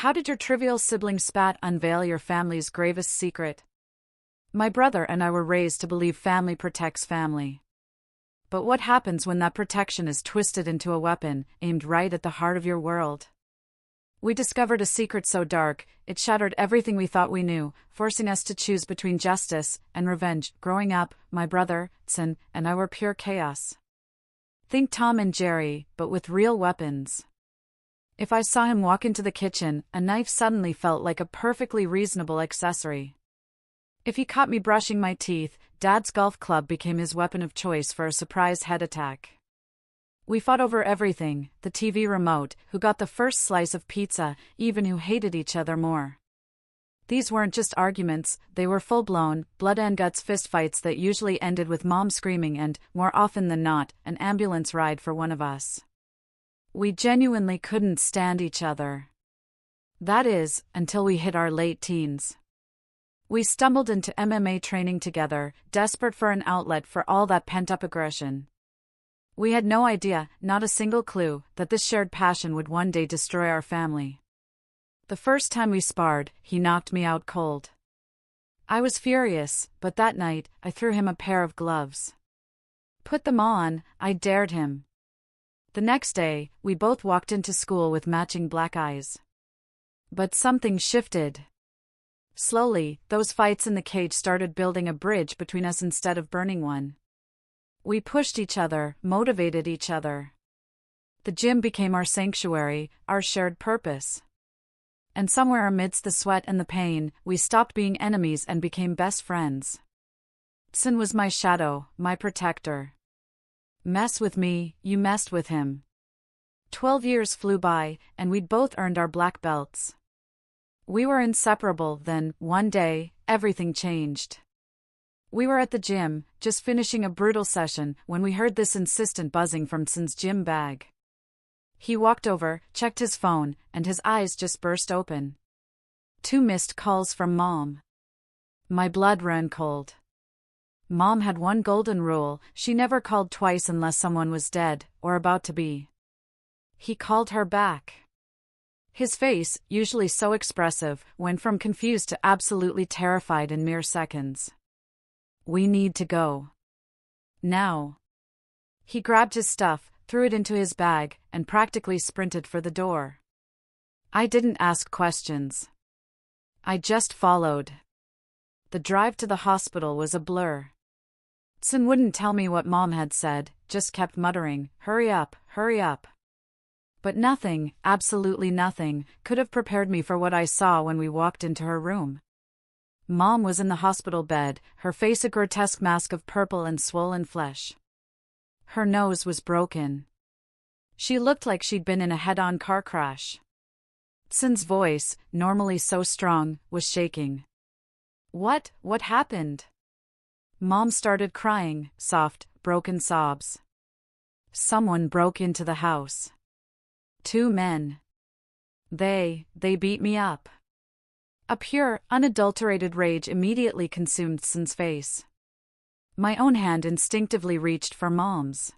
How did your trivial sibling spat unveil your family's gravest secret? My brother and I were raised to believe family protects family. But what happens when that protection is twisted into a weapon, aimed right at the heart of your world? We discovered a secret so dark, it shattered everything we thought we knew, forcing us to choose between justice and revenge. Growing up, my brother, Tsin, and I were pure chaos. Think Tom and Jerry, but with real weapons. If I saw him walk into the kitchen, a knife suddenly felt like a perfectly reasonable accessory. If he caught me brushing my teeth, Dad's golf club became his weapon of choice for a surprise head attack. We fought over everything, the TV remote, who got the first slice of pizza, even who hated each other more. These weren't just arguments, they were full-blown, blood-and-guts fistfights that usually ended with Mom screaming and, more often than not, an ambulance ride for one of us. We genuinely couldn't stand each other. That is, until we hit our late teens. We stumbled into MMA training together, desperate for an outlet for all that pent-up aggression. We had no idea, not a single clue, that this shared passion would one day destroy our family. The first time we sparred, he knocked me out cold. I was furious, but that night, I threw him a pair of gloves. Put them on, I dared him. The next day, we both walked into school with matching black eyes. But something shifted. Slowly, those fights in the cage started building a bridge between us instead of burning one. We pushed each other, motivated each other. The gym became our sanctuary, our shared purpose. And somewhere amidst the sweat and the pain, we stopped being enemies and became best friends. Tsin was my shadow, my protector. Mess with me, you messed with him. 12 years flew by, and we'd both earned our black belts. We were inseparable. Then, one day, everything changed. We were at the gym, just finishing a brutal session, when we heard this insistent buzzing from Tsin's gym bag. He walked over, checked his phone, and his eyes just burst open. 2 missed calls from Mom. My blood ran cold. Mom had one golden rule: she never called twice unless someone was dead, or about to be. He called her back. His face, usually so expressive, went from confused to absolutely terrified in mere seconds. We need to go. Now. He grabbed his stuff, threw it into his bag, and practically sprinted for the door. I didn't ask questions. I just followed. The drive to the hospital was a blur. Tsin wouldn't tell me what Mom had said, just kept muttering, "Hurry up, hurry up." But nothing, absolutely nothing, could have prepared me for what I saw when we walked into her room. Mom was in the hospital bed, her face a grotesque mask of purple and swollen flesh. Her nose was broken. She looked like she'd been in a head-on car crash. Tsin's voice, normally so strong, was shaking. What happened?" Mom started crying, soft, broken sobs. "Someone broke into the house. 2 men. They beat me up." A pure, unadulterated rage immediately consumed Tsin's face. My own hand instinctively reached for Mom's.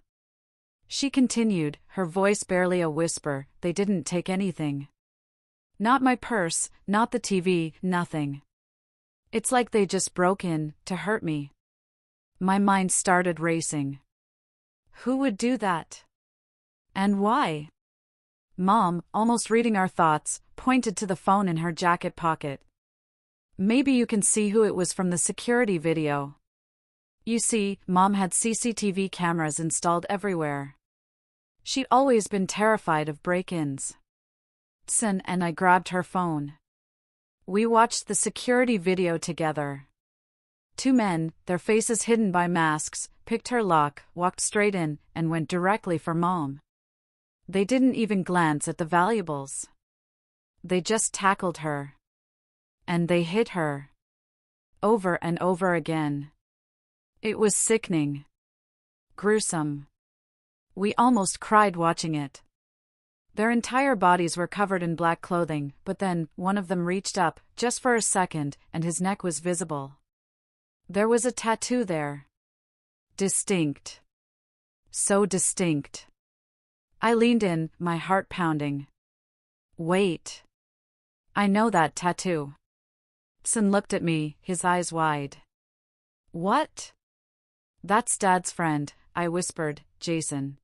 She continued, her voice barely a whisper, "They didn't take anything. Not my purse, not the TV, nothing. It's like they just broke in, to hurt me." My mind started racing. Who would do that? And why? Mom, almost reading our thoughts, pointed to the phone in her jacket pocket. "Maybe you can see who it was from the security video." You see, Mom had CCTV cameras installed everywhere. She'd always been terrified of break-ins. Tsin and I grabbed her phone. We watched the security video together. 2 men, their faces hidden by masks, picked her lock, walked straight in, and went directly for Mom. They didn't even glance at the valuables. They just tackled her. And they hit her. Over and over again. It was sickening. Gruesome. We almost cried watching it. Their entire bodies were covered in black clothing, but then, one of them reached up, just for a second, and his neck was visible. There was a tattoo there. Distinct. So distinct. I leaned in, my heart pounding. Wait. I know that tattoo. Sin looked at me, his eyes wide. What? That's Dad's friend, I whispered, Jason.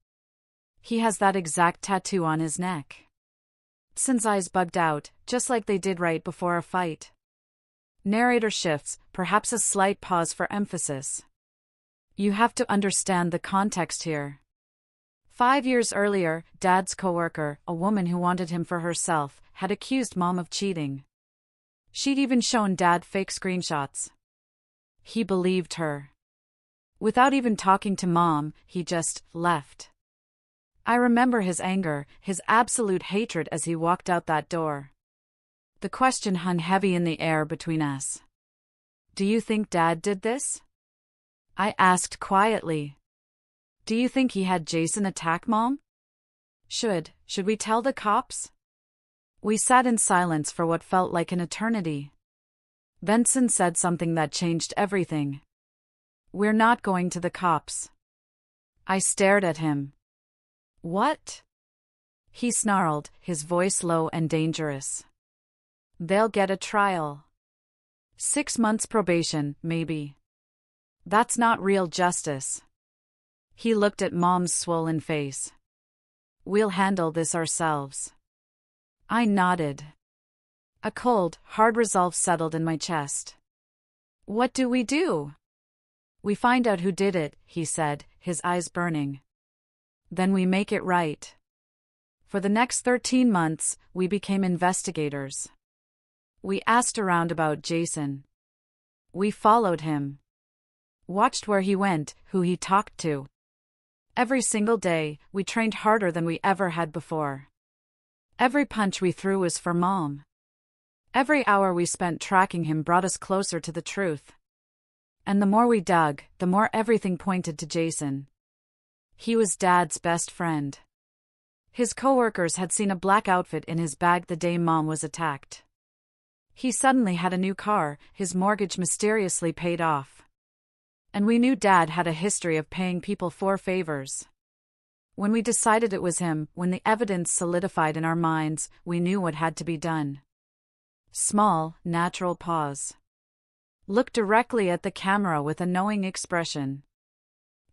He has that exact tattoo on his neck. Sin's eyes bugged out, just like they did right before a fight. Narrator shifts, perhaps a slight pause for emphasis. You have to understand the context here. 5 years earlier, Dad's coworker, a woman who wanted him for herself, had accused Mom of cheating. She'd even shown Dad fake screenshots. He believed her. Without even talking to Mom, he just left. I remember his anger, his absolute hatred as he walked out that door. The question hung heavy in the air between us. Do you think Dad did this? I asked quietly. Do you think he had Jason attack Mom? Should we tell the cops? We sat in silence for what felt like an eternity. Benson said something that changed everything. We're not going to the cops. I stared at him. What? He snarled, his voice low and dangerous. They'll get a trial. 6 months probation, maybe. That's not real justice. He looked at Mom's swollen face. We'll handle this ourselves. I nodded. A cold, hard resolve settled in my chest. What do we do? We find out who did it, he said, his eyes burning. Then we make it right. For the next 13 months, we became investigators. We asked around about Jason. We followed him. Watched where he went, who he talked to. Every single day, we trained harder than we ever had before. Every punch we threw was for Mom. Every hour we spent tracking him brought us closer to the truth. And the more we dug, the more everything pointed to Jason. He was Dad's best friend. His coworkers had seen a black outfit in his bag the day Mom was attacked. He suddenly had a new car, his mortgage mysteriously paid off. And we knew Dad had a history of paying people for favors. When we decided it was him, when the evidence solidified in our minds, we knew what had to be done. Small, natural pause. Look directly at the camera with a knowing expression.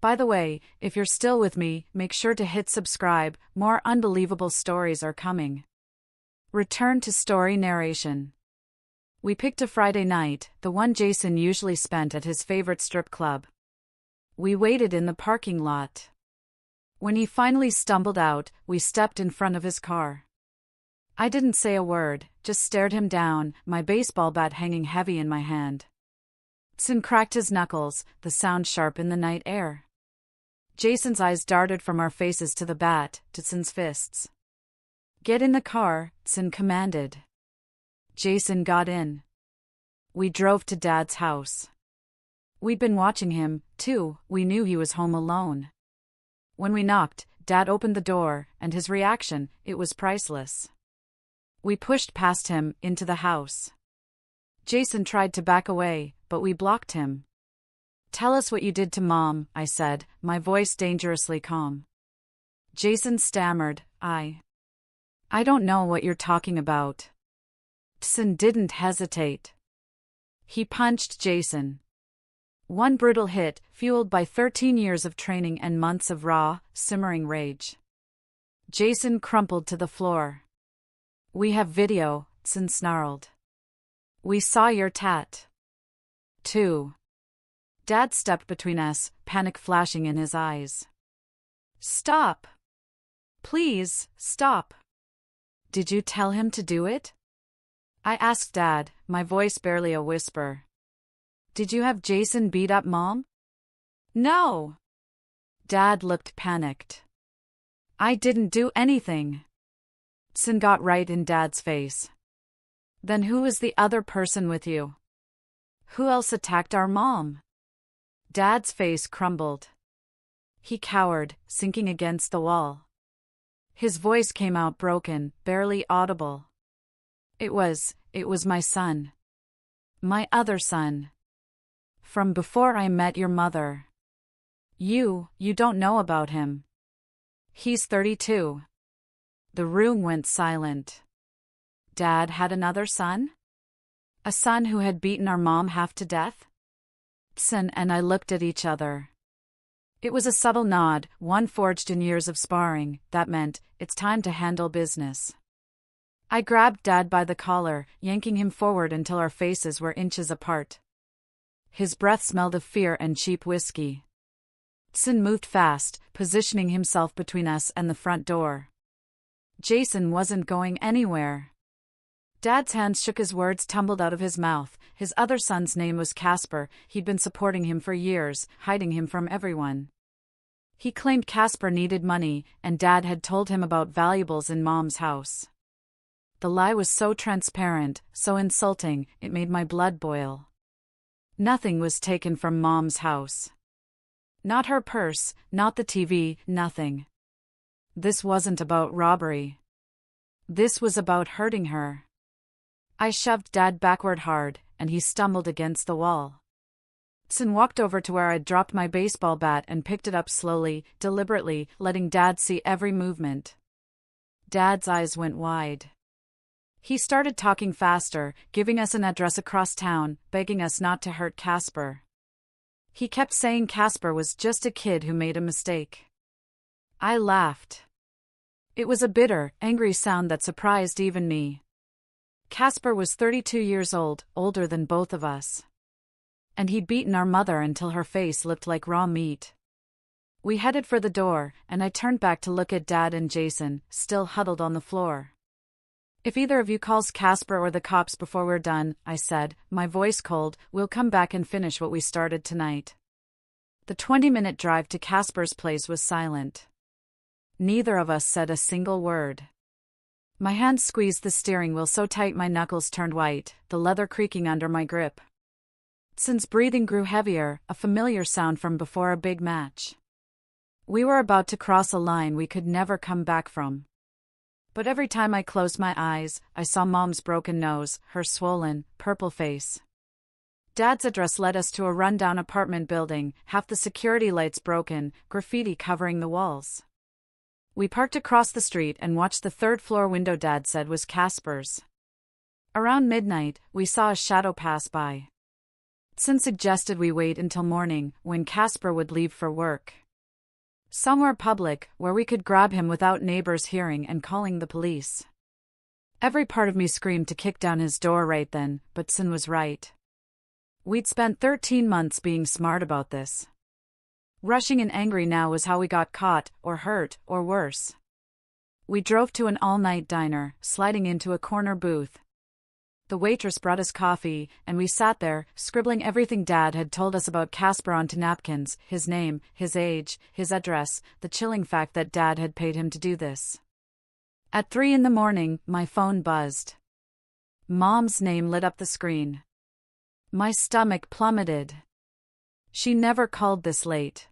By the way, if you're still with me, make sure to hit subscribe, more unbelievable stories are coming. Return to story narration. We picked a Friday night, the one Jason usually spent at his favorite strip club. We waited in the parking lot. When he finally stumbled out, we stepped in front of his car. I didn't say a word, just stared him down, my baseball bat hanging heavy in my hand. Sin cracked his knuckles, the sound sharp in the night air. Jason's eyes darted from our faces to the bat, to Sin's fists. Get in the car, Sin commanded. Jason got in. We drove to Dad's house. We'd been watching him, too, we knew he was home alone. When we knocked, Dad opened the door, and his reaction, it was priceless. We pushed past him, into the house. Jason tried to back away, but we blocked him. Tell us what you did to Mom, I said, my voice dangerously calm. Jason stammered, I don't know what you're talking about. Sin didn't hesitate. He punched Jason. One brutal hit, fueled by 13 years of training and months of raw, simmering rage. Jason crumpled to the floor. We have video, Sin snarled. We saw your tat. Too. Dad stepped between us, panic flashing in his eyes. Stop. Please, stop. Did you tell him to do it? I asked Dad, my voice barely a whisper. Did you have Jason beat up Mom? No. Dad looked panicked. I didn't do anything. Sin got right in Dad's face. Then who was the other person with you? Who else attacked our Mom? Dad's face crumbled. He cowered, sinking against the wall. His voice came out broken, barely audible. It was my son. My other son. From before I met your mother. You don't know about him. He's 32. The room went silent. Dad had another son? A son who had beaten our mom half to death? Sin and I looked at each other. It was a subtle nod, one forged in years of sparring, that meant, it's time to handle business. I grabbed Dad by the collar, yanking him forward until our faces were inches apart. His breath smelled of fear and cheap whiskey. Sin moved fast, positioning himself between us and the front door. Jason wasn't going anywhere. Dad's hands shook, his words tumbled out of his mouth. His other son's name was Casper. He'd been supporting him for years, hiding him from everyone. He claimed Casper needed money, and Dad had told him about valuables in Mom's house. The lie was so transparent, so insulting, it made my blood boil. Nothing was taken from Mom's house. Not her purse, not the TV, nothing. This wasn't about robbery. This was about hurting her. I shoved Dad backward hard, and he stumbled against the wall. Sin walked over to where I'd dropped my baseball bat and picked it up slowly, deliberately, letting Dad see every movement. Dad's eyes went wide. He started talking faster, giving us an address across town, begging us not to hurt Casper. He kept saying Casper was just a kid who made a mistake. I laughed. It was a bitter, angry sound that surprised even me. Casper was 32 years old, older than both of us. And he'd beaten our mother until her face looked like raw meat. We headed for the door, and I turned back to look at Dad and Jason, still huddled on the floor. If either of you calls Casper or the cops before we're done, I said, my voice cold, we'll come back and finish what we started tonight. The 20-minute drive to Casper's place was silent. Neither of us said a single word. My hand squeezed the steering wheel so tight my knuckles turned white, the leather creaking under my grip. Sin's breathing grew heavier, a familiar sound from before a big match. We were about to cross a line we could never come back from. But every time I closed my eyes, I saw Mom's broken nose, her swollen, purple face. Dad's address led us to a rundown apartment building, half the security lights broken, graffiti covering the walls. We parked across the street and watched the third-floor window Dad said was Casper's. Around midnight, we saw a shadow pass by. Sin suggested we wait until morning, when Casper would leave for work. Somewhere public, where we could grab him without neighbors hearing and calling the police. Every part of me screamed to kick down his door right then, but Sin was right. We'd spent 13 months being smart about this. Rushing and angry now was how we got caught, or hurt, or worse. We drove to an all-night diner, sliding into a corner booth. The waitress brought us coffee, and we sat there, scribbling everything Dad had told us about Casper onto napkins, his name, his age, his address, the chilling fact that Dad had paid him to do this. At 3 a.m, my phone buzzed. Mom's name lit up the screen. My stomach plummeted. She never called this late.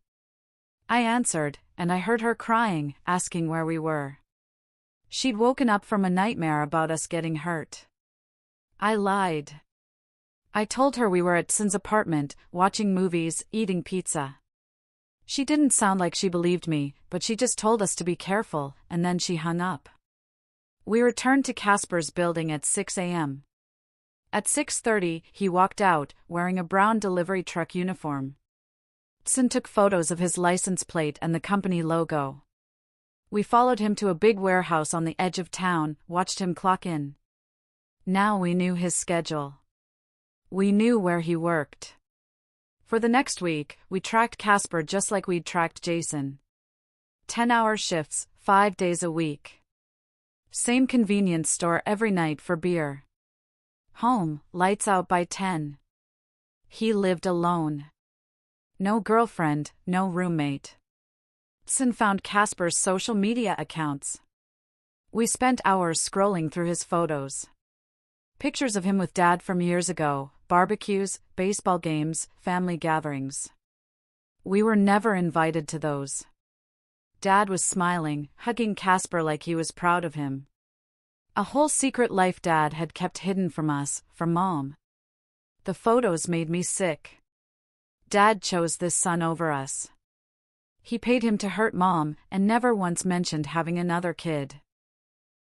I answered, and I heard her crying, asking where we were. She'd woken up from a nightmare about us getting hurt. I lied. I told her we were at Sin's apartment, watching movies, eating pizza. She didn't sound like she believed me, but she just told us to be careful, and then she hung up. We returned to Casper's building at 6 a.m. At 6:30, he walked out, wearing a brown delivery truck uniform. Sin took photos of his license plate and the company logo. We followed him to a big warehouse on the edge of town, watched him clock in. Now we knew his schedule. We knew where he worked. For the next week, we tracked Casper just like we'd tracked Jason. 10-hour shifts, 5 days a week. Same convenience store every night for beer. Home, lights out by 10. He lived alone. No girlfriend, no roommate. Sin found Casper's social media accounts. We spent hours scrolling through his photos. Pictures of him with Dad from years ago, barbecues, baseball games, family gatherings. We were never invited to those. Dad was smiling, hugging Casper like he was proud of him. A whole secret life Dad had kept hidden from us, from Mom. The photos made me sick. Dad chose this son over us. He paid him to hurt Mom, and never once mentioned having another kid.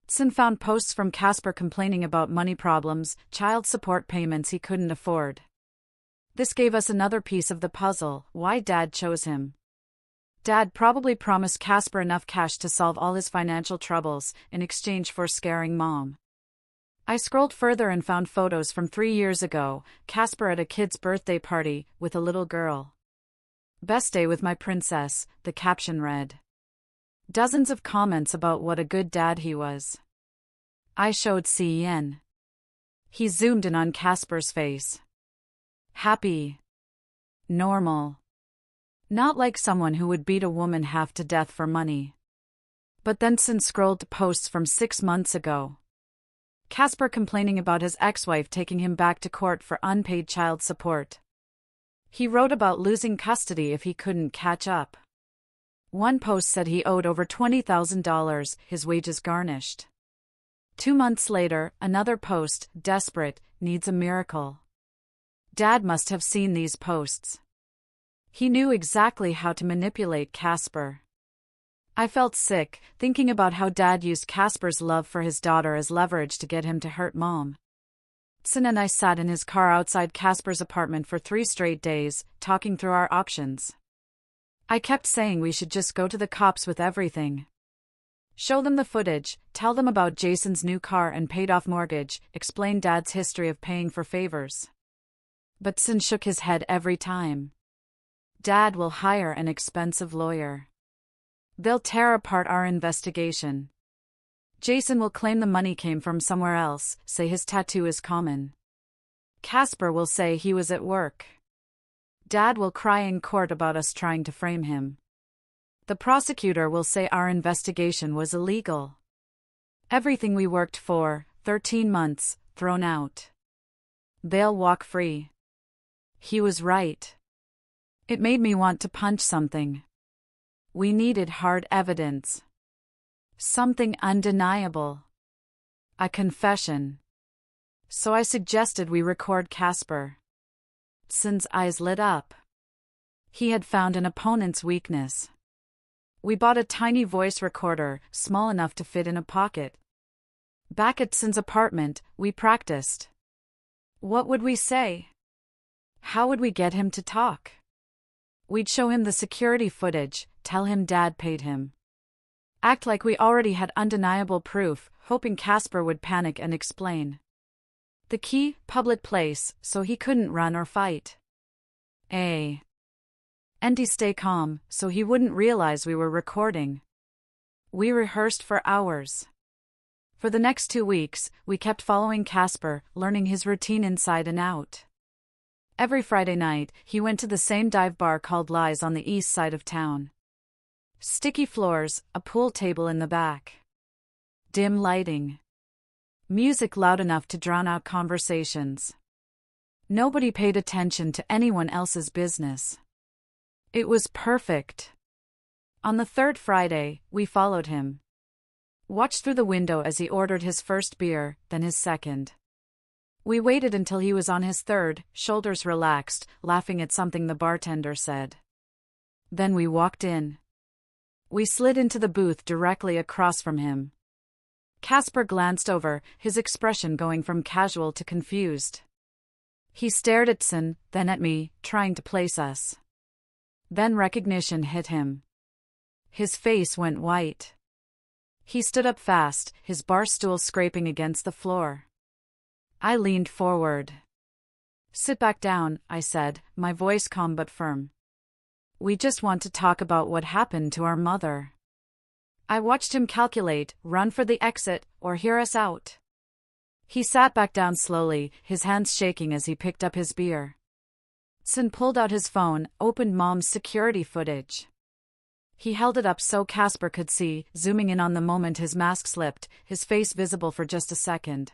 Sin found posts from Casper complaining about money problems, child support payments he couldn't afford. This gave us another piece of the puzzle: why Dad chose him. Dad probably promised Casper enough cash to solve all his financial troubles in exchange for scaring Mom. I scrolled further and found photos from 3 years ago, Casper at a kid's birthday party with a little girl. "Best day with my princess," the caption read. Dozens of comments about what a good dad he was. I showed Cen. He zoomed in on Casper's face. Happy. Normal. Not like someone who would beat a woman half to death for money. But then Cen scrolled to posts from 6 months ago. Casper complaining about his ex-wife taking him back to court for unpaid child support. He wrote about losing custody if he couldn't catch up. One post said he owed over $20,000, his wages garnished. 2 months later, another post, desperate, needs a miracle. Dad must have seen these posts. He knew exactly how to manipulate Casper. I felt sick, thinking about how Dad used Casper's love for his daughter as leverage to get him to hurt Mom. Cen and I sat in his car outside Casper's apartment for 3 straight days, talking through our options. I kept saying we should just go to the cops with everything. Show them the footage, tell them about Jason's new car and paid-off mortgage, explain Dad's history of paying for favors. But Cen shook his head every time. Dad will hire an expensive lawyer. They'll tear apart our investigation. Jason will claim the money came from somewhere else, say his tattoo is common. Casper will say he was at work. Dad will cry in court about us trying to frame him. The prosecutor will say our investigation was illegal. Everything we worked for, 13 months, thrown out. They'll walk free. He was right. It made me want to punch something. We needed hard evidence. Something undeniable. A confession. So I suggested we record Casper. Cen's eyes lit up. He had found an opponent's weakness. We bought a tiny voice recorder, small enough to fit in a pocket. Back at Cen's apartment, we practiced. What would we say? How would we get him to talk? We'd show him the security footage, tell him Dad paid him. Act like we already had undeniable proof, hoping Casper would panic and explain. The key, public place, so he couldn't run or fight. And stay calm, so he wouldn't realize we were recording. We rehearsed for hours. For the next 2 weeks, we kept following Casper, learning his routine inside and out. Every Friday night, he went to the same dive bar called Lies on the east side of town. Sticky floors, a pool table in the back. Dim lighting. Music loud enough to drown out conversations. Nobody paid attention to anyone else's business. It was perfect. On the 3rd Friday, we followed him. Watched through the window as he ordered his first beer, then his second. We waited until he was on his 3rd, shoulders relaxed, laughing at something the bartender said. Then we walked in. We slid into the booth directly across from him. Casper glanced over, his expression going from casual to confused. He stared at Cen, then at me, trying to place us. Then recognition hit him. His face went white. He stood up fast, his bar stool scraping against the floor. I leaned forward. "Sit back down," I said, my voice calm but firm. "We just want to talk about what happened to our mother." I watched him calculate, run for the exit, or hear us out. He sat back down slowly, his hands shaking as he picked up his beer. Cen pulled out his phone, opened Mom's security footage. He held it up so Casper could see, zooming in on the moment his mask slipped, his face visible for just a second.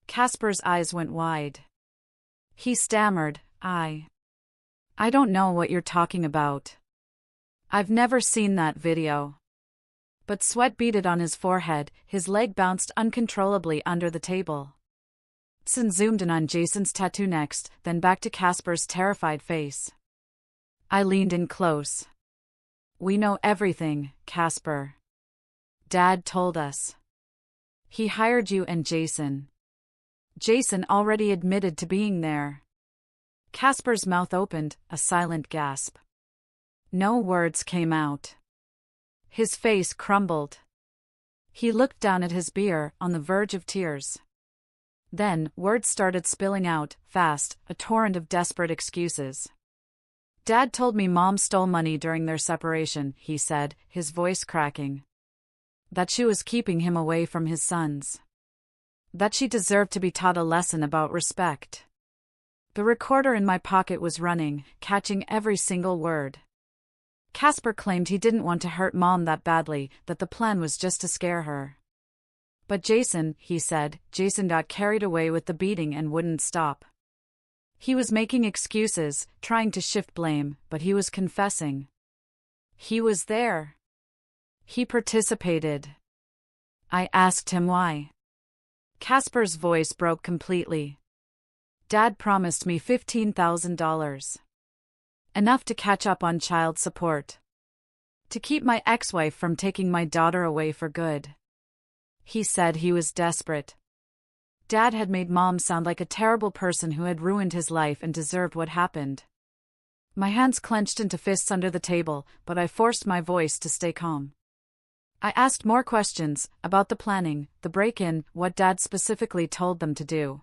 Casper's eyes went wide. He stammered, I don't know what you're talking about. I've never seen that video." But sweat beaded on his forehead, his leg bounced uncontrollably under the table. Cen zoomed in on Jason's tattoo next, then back to Casper's terrified face. I leaned in close. "We know everything, Casper. Dad told us." He hired you and Jason. Jason already admitted to being there. Casper's mouth opened, a silent gasp. No words came out. His face crumbled. He looked down at his beer, on the verge of tears. Then, words started spilling out, fast, a torrent of desperate excuses. Dad told me Mom stole money during their separation, he said, his voice cracking. That she was keeping him away from his sons. That she deserved to be taught a lesson about respect. The recorder in my pocket was running, catching every single word. Casper claimed he didn't want to hurt Mom that badly, that the plan was just to scare her. But Jason, he said, Jason got carried away with the beating and wouldn't stop. He was making excuses, trying to shift blame, but he was confessing. He was there. He participated. I asked him why. Casper's voice broke completely. Dad promised me $15,000. Enough to catch up on child support. To keep my ex-wife from taking my daughter away for good. He said he was desperate. Dad had made Mom sound like a terrible person who had ruined his life and deserved what happened. My hands clenched into fists under the table, but I forced my voice to stay calm. I asked more questions, about the planning, the break-in, what Dad specifically told them to do.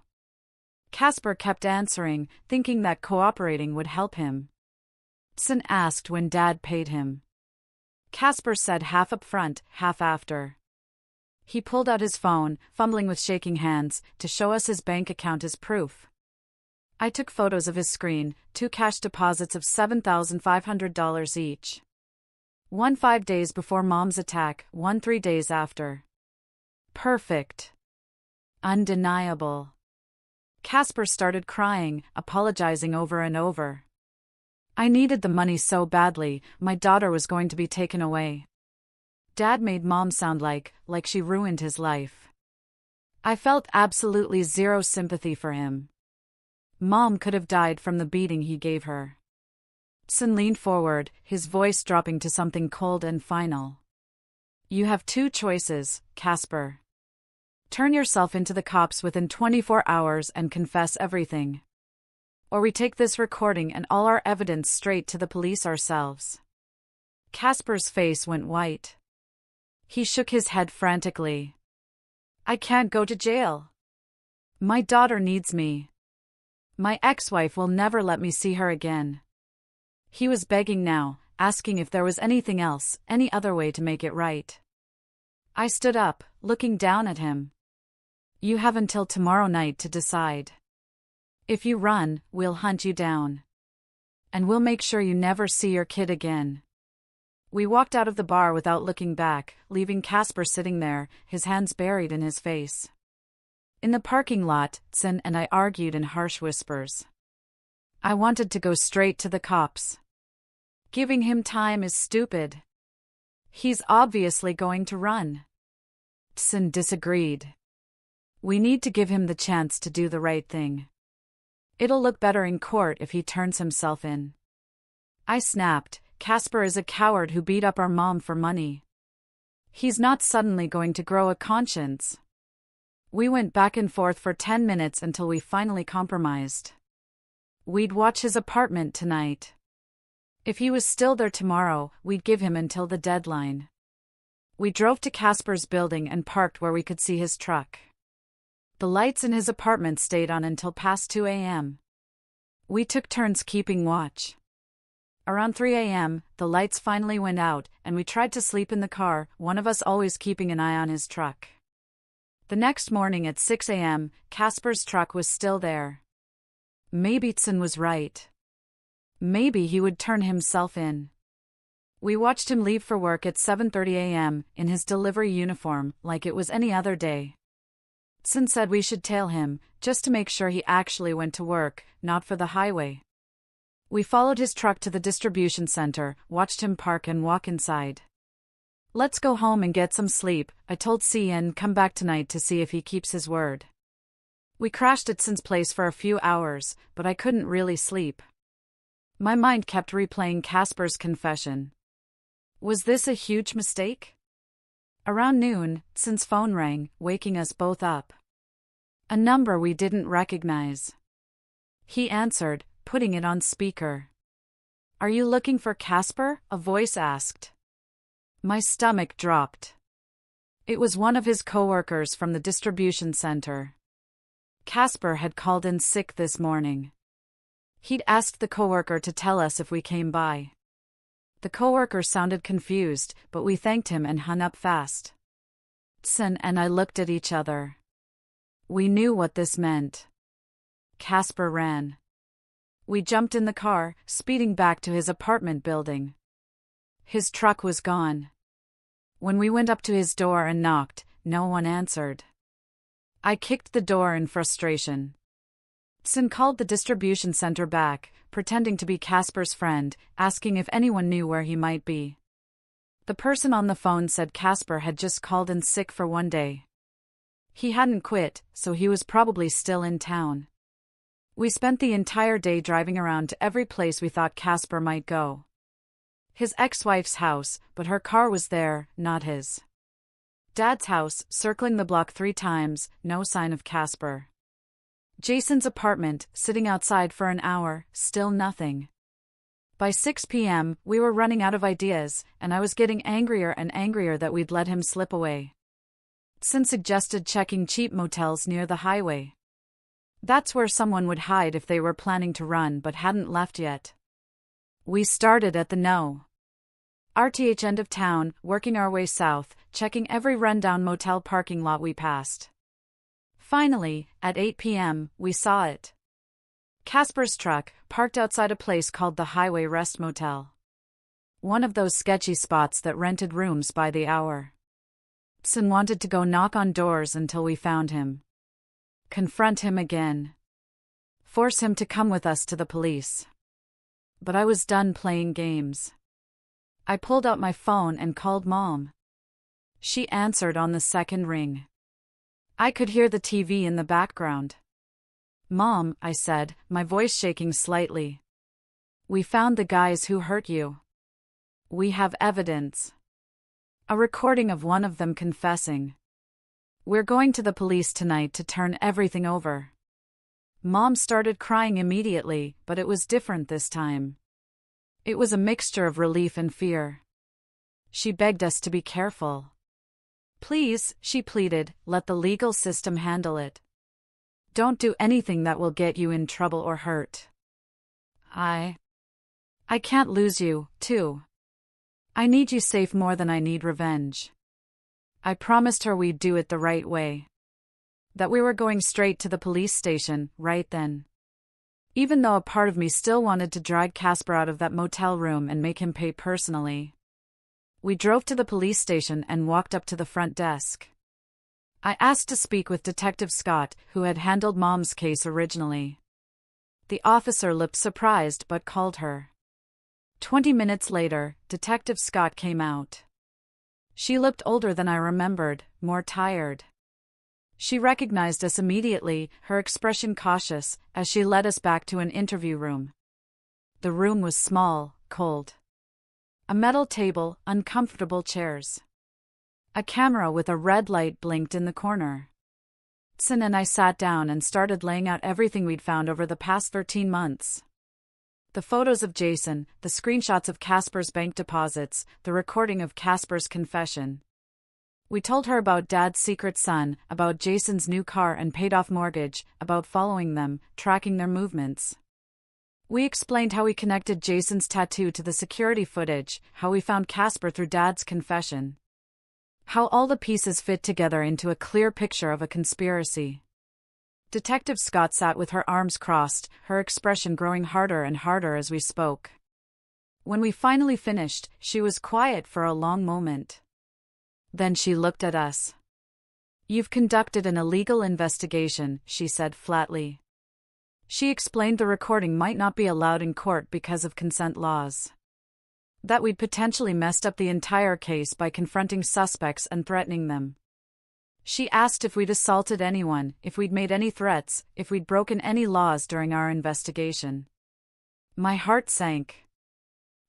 Casper kept answering, thinking that cooperating would help him. Jason asked when Dad paid him. Casper said half up front, half after. He pulled out his phone, fumbling with shaking hands, to show us his bank account as proof. I took photos of his screen, 2 cash deposits of $7,500 each. One 5 days before Mom's attack, one 3 days after. Perfect. Undeniable. Casper started crying, apologizing over and over. I needed the money so badly, my daughter was going to be taken away. Dad made Mom sound like she ruined his life. I felt absolutely zero sympathy for him. Mom could have died from the beating he gave her. Jason leaned forward, his voice dropping to something cold and final. You have 2 choices, Casper. Turn yourself into the cops within 24 hours and confess everything. Or we take this recording and all our evidence straight to the police ourselves. Casper's face went white. He shook his head frantically. I can't go to jail. My daughter needs me. My ex-wife will never let me see her again. He was begging now, asking if there was anything else, any other way to make it right. I stood up, looking down at him. You have until tomorrow night to decide. If you run, we'll hunt you down. And we'll make sure you never see your kid again. We walked out of the bar without looking back, leaving Casper sitting there, his hands buried in his face. In the parking lot, Jason and I argued in harsh whispers. I wanted to go straight to the cops. Giving him time is stupid. He's obviously going to run. Jason disagreed. We need to give him the chance to do the right thing. It'll look better in court if he turns himself in. I snapped, Casper is a coward who beat up our mom for money. He's not suddenly going to grow a conscience. We went back and forth for 10 minutes until we finally compromised. We'd watch his apartment tonight. If he was still there tomorrow, we'd give him until the deadline. We drove to Casper's building and parked where we could see his truck. The lights in his apartment stayed on until past 2 a.m. We took turns keeping watch. Around 3 a.m., the lights finally went out, and we tried to sleep in the car, one of us always keeping an eye on his truck. The next morning at 6 a.m., Casper's truck was still there. Maybe Jason was right. Maybe he would turn himself in. We watched him leave for work at 7:30 a.m., in his delivery uniform, like it was any other day. Jason said we should tail him, just to make sure he actually went to work, not for the highway. We followed his truck to the distribution center, watched him park and walk inside. Let's go home and get some sleep, I told C and come back tonight to see if he keeps his word. We crashed at Jason's place for a few hours, but I couldn't really sleep. My mind kept replaying Casper's confession. Was this a huge mistake? Around noon, Tsin's phone rang, waking us both up. A number we didn't recognize. He answered, putting it on speaker. "Are you looking for Casper?" a voice asked. My stomach dropped. It was one of his coworkers from the distribution center. Casper had called in sick this morning. He'd asked the coworker to tell us if we came by. The coworker sounded confused, but we thanked him and hung up fast. Tsin and I looked at each other. We knew what this meant. Casper ran. We jumped in the car, speeding back to his apartment building. His truck was gone. When we went up to his door and knocked, no one answered. I kicked the door in frustration. Tsin called the distribution center back, pretending to be Casper's friend, asking if anyone knew where he might be. The person on the phone said Casper had just called in sick for one day. He hadn't quit, so he was probably still in town. We spent the entire day driving around to every place we thought Casper might go. His ex-wife's house, but her car was there, not his. Dad's house, circling the block 3 times, no sign of Casper. Jason's apartment, sitting outside for an hour, still nothing. By 6 p.m., we were running out of ideas, and I was getting angrier and angrier that we'd let him slip away. Tsin suggested checking cheap motels near the highway. That's where someone would hide if they were planning to run but hadn't left yet. We started at the No. RTH end of town, working our way south, checking every rundown motel parking lot we passed. Finally, at 8 p.m., we saw it. Casper's truck, parked outside a place called the Highway Rest Motel. One of those sketchy spots that rented rooms by the hour. Tsin wanted to go knock on doors until we found him. Confront him again. Force him to come with us to the police. But I was done playing games. I pulled out my phone and called Mom. She answered on the second ring. I could hear the TV in the background. "Mom," I said, my voice shaking slightly. "We found the guys who hurt you. We have evidence. A recording of one of them confessing. We're going to the police tonight to turn everything over." Mom started crying immediately, but it was different this time. It was a mixture of relief and fear. She begged us to be careful. "Please," she pleaded, "let the legal system handle it. Don't do anything that will get you in trouble or hurt. I can't lose you, too. I need you safe more than I need revenge." I promised her we'd do it the right way. That we were going straight to the police station, right then. Even though a part of me still wanted to drag Casper out of that motel room and make him pay personally. We drove to the police station and walked up to the front desk. I asked to speak with Detective Scott, who had handled Mom's case originally. The officer looked surprised but called her. 20 minutes later, Detective Scott came out. She looked older than I remembered, more tired. She recognized us immediately, her expression cautious, as she led us back to an interview room. The room was small, cold. A metal table, uncomfortable chairs. A camera with a red light blinked in the corner. Tsin and I sat down and started laying out everything we'd found over the past 13 months. The photos of Jason, the screenshots of Casper's bank deposits, the recording of Casper's confession. We told her about Dad's secret son, about Jason's new car and paid-off mortgage, about following them, tracking their movements. We explained how we connected Jason's tattoo to the security footage, how we found Casper through Dad's confession. How all the pieces fit together into a clear picture of a conspiracy. Detective Scott sat with her arms crossed, her expression growing harder and harder as we spoke. When we finally finished, she was quiet for a long moment. Then she looked at us. "You've conducted an illegal investigation," she said flatly. She explained the recording might not be allowed in court because of consent laws. That we'd potentially messed up the entire case by confronting suspects and threatening them. She asked if we'd assaulted anyone, if we'd made any threats, if we'd broken any laws during our investigation. My heart sank.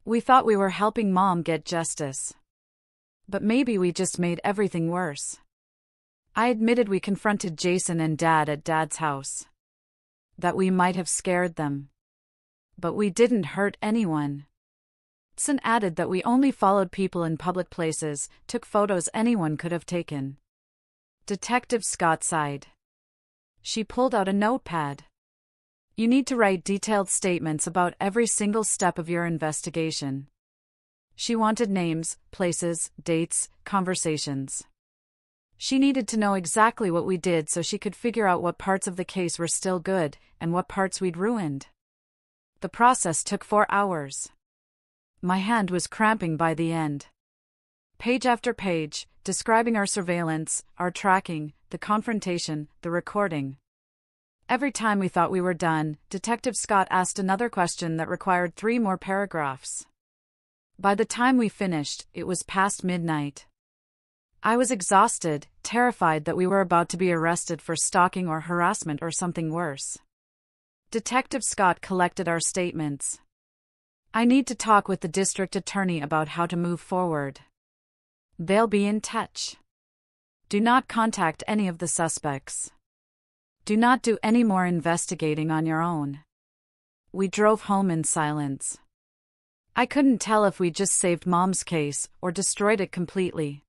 We thought we were helping Mom get justice. But maybe we just made everything worse. I admitted we confronted Jason and Dad at Dad's house. That we might have scared them. But we didn't hurt anyone. Sen added that we only followed people in public places, took photos anyone could have taken. Detective Scott sighed. She pulled out a notepad. You need to write detailed statements about every single step of your investigation. She wanted names, places, dates, conversations. She needed to know exactly what we did so she could figure out what parts of the case were still good and what parts we'd ruined. The process took 4 hours. My hand was cramping by the end. Page after page, describing our surveillance, our tracking, the confrontation, the recording. Every time we thought we were done, Detective Scott asked another question that required 3 more paragraphs. By the time we finished, it was past midnight. I was exhausted, terrified that we were about to be arrested for stalking or harassment or something worse. Detective Scott collected our statements. I need to talk with the district attorney about how to move forward. They'll be in touch. Do not contact any of the suspects. Do not do any more investigating on your own. We drove home in silence. I couldn't tell if we just saved Mom's case or destroyed it completely.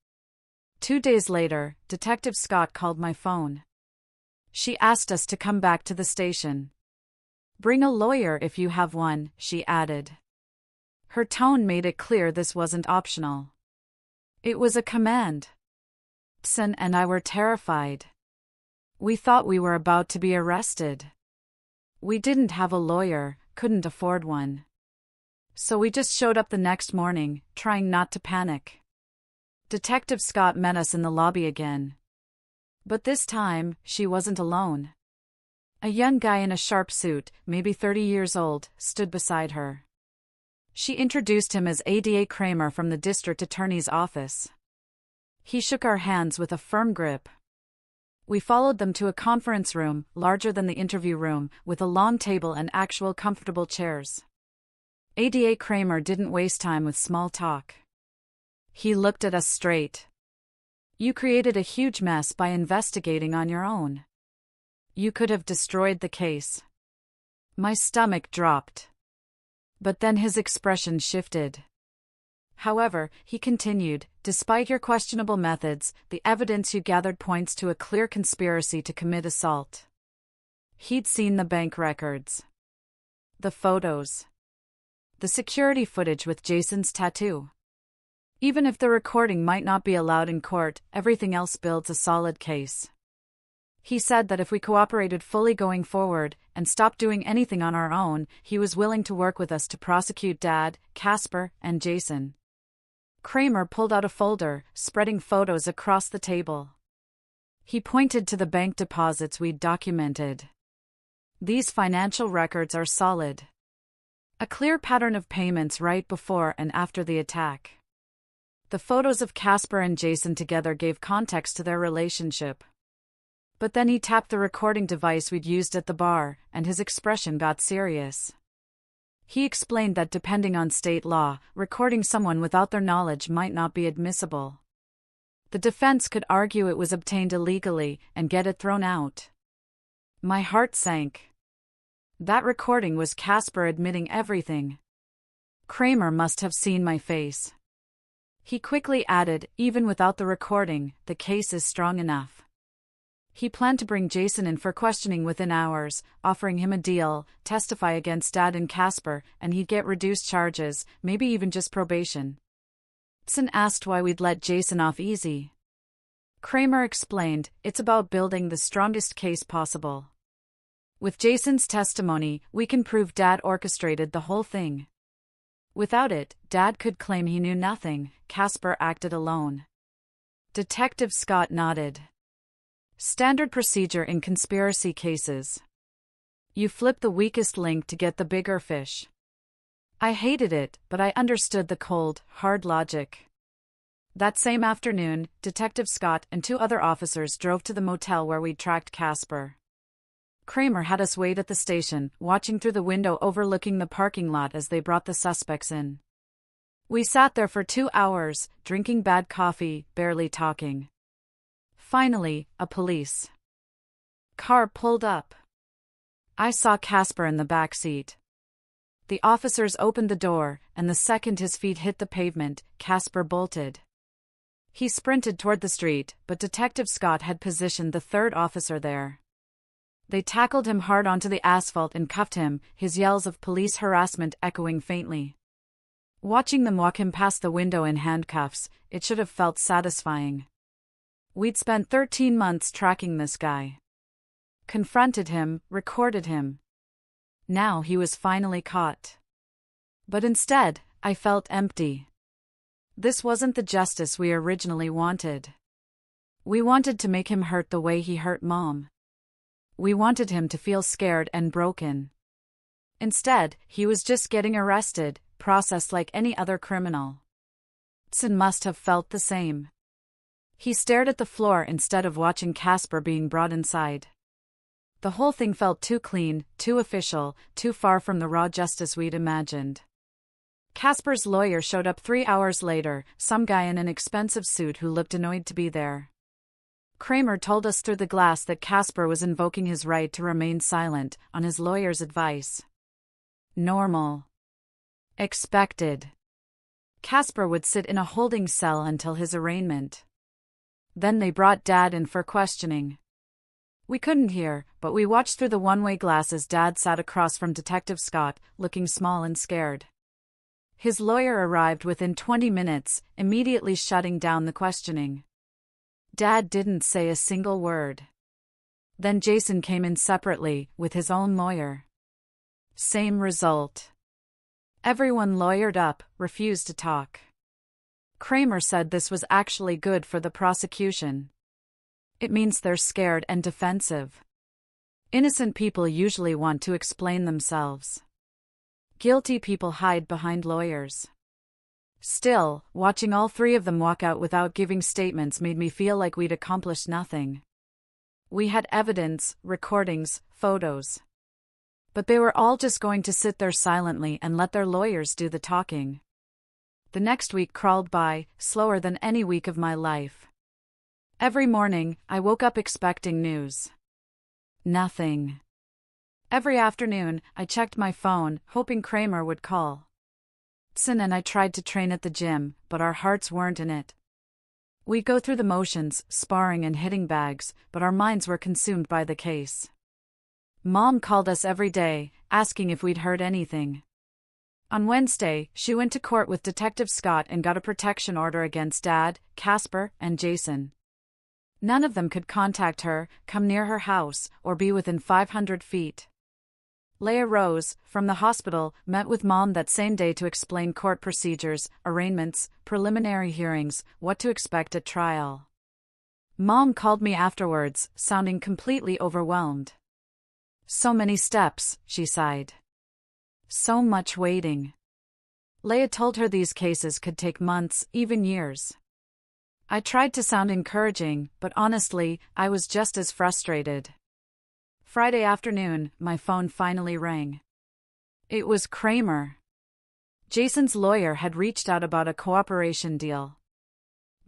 2 days later, Detective Scott called my phone. She asked us to come back to the station. Bring a lawyer if you have one, she added. Her tone made it clear this wasn't optional. It was a command. Sen and I were terrified. We thought we were about to be arrested. We didn't have a lawyer, couldn't afford one. So we just showed up the next morning, trying not to panic. Detective Scott met us in the lobby again. But this time, she wasn't alone. A young guy in a sharp suit, maybe 30 years old, stood beside her. She introduced him as Ada Kramer from the district attorney's office. He shook our hands with a firm grip. We followed them to a conference room, larger than the interview room, with a long table and actual comfortable chairs. Ada Kramer didn't waste time with small talk. He looked at us straight. You created a huge mess by investigating on your own. You could have destroyed the case. My stomach dropped. But then his expression shifted. However, he continued, despite your questionable methods, the evidence you gathered points to a clear conspiracy to commit assault. He'd seen the bank records. The photos. The security footage with Jason's tattoo. Even if the recording might not be allowed in court, everything else builds a solid case. He said that if we cooperated fully going forward, and stopped doing anything on our own, he was willing to work with us to prosecute Dad, Casper, and Jason. Kramer pulled out a folder, spreading photos across the table. He pointed to the bank deposits we'd documented. These financial records are solid. A clear pattern of payments right before and after the attack. The photos of Casper and Jason together gave context to their relationship. But then he tapped the recording device we'd used at the bar, and his expression got serious. He explained that depending on state law, recording someone without their knowledge might not be admissible. The defense could argue it was obtained illegally and get it thrown out. My heart sank. That recording was Casper admitting everything. Kramer must have seen my face. He quickly added, even without the recording, the case is strong enough. He planned to bring Jason in for questioning within hours, offering him a deal, testify against Dad and Casper, and he'd get reduced charges, maybe even just probation. Sen asked why we'd let Jason off easy. Kramer explained, it's about building the strongest case possible. With Jason's testimony, we can prove Dad orchestrated the whole thing. Without it, Dad could claim he knew nothing, Casper acted alone. Detective Scott nodded. Standard procedure in conspiracy cases. You flip the weakest link to get the bigger fish. I hated it, but I understood the cold, hard logic. That same afternoon, Detective Scott and 2 other officers drove to the motel where we'd tracked Casper. Kramer had us wait at the station, watching through the window overlooking the parking lot as they brought the suspects in. We sat there for 2 hours, drinking bad coffee, barely talking. Finally, a police car pulled up. I saw Casper in the back seat. The officers opened the door, and the second his feet hit the pavement, Casper bolted. He sprinted toward the street, but Detective Scott had positioned the third officer there. They tackled him hard onto the asphalt and cuffed him, his yells of police harassment echoing faintly. Watching them walk him past the window in handcuffs, it should have felt satisfying. We'd spent 13 months tracking this guy. Confronted him, recorded him. Now he was finally caught. But instead, I felt empty. This wasn't the justice we originally wanted. We wanted to make him hurt the way he hurt Mom. We wanted him to feel scared and broken. Instead, he was just getting arrested, processed like any other criminal. Jason must have felt the same. He stared at the floor instead of watching Casper being brought inside. The whole thing felt too clean, too official, too far from the raw justice we'd imagined. Casper's lawyer showed up 3 hours later, some guy in an expensive suit who looked annoyed to be there. Kramer told us through the glass that Casper was invoking his right to remain silent, on his lawyer's advice. Normal. Expected. Casper would sit in a holding cell until his arraignment. Then they brought Dad in for questioning. We couldn't hear, but we watched through the one-way glass as Dad sat across from Detective Scott, looking small and scared. His lawyer arrived within 20 minutes, immediately shutting down the questioning. Dad didn't say a single word. Then Jason came in separately, with his own lawyer. Same result. Everyone lawyered up, refused to talk. Kramer said this was actually good for the prosecution. It means they're scared and defensive. Innocent people usually want to explain themselves. Guilty people hide behind lawyers. Still, watching all three of them walk out without giving statements made me feel like we'd accomplished nothing. We had evidence, recordings, photos. But they were all just going to sit there silently and let their lawyers do the talking. The next week crawled by, slower than any week of my life. Every morning, I woke up expecting news. Nothing. Every afternoon, I checked my phone, hoping Kramer would call. Jason and I tried to train at the gym, but our hearts weren't in it. We'd go through the motions, sparring and hitting bags, but our minds were consumed by the case. Mom called us every day, asking if we'd heard anything. On Wednesday, she went to court with Detective Scott and got a protection order against Dad, Casper, and Jason. None of them could contact her, come near her house, or be within 500 feet. Leah Rose, from the hospital, met with Mom that same day to explain court procedures, arraignments, preliminary hearings, what to expect at trial. Mom called me afterwards, sounding completely overwhelmed. So many steps, she sighed. So much waiting. Leah told her these cases could take months, even years. I tried to sound encouraging, but honestly, I was just as frustrated. Friday afternoon, my phone finally rang. It was Kramer. Jason's lawyer had reached out about a cooperation deal.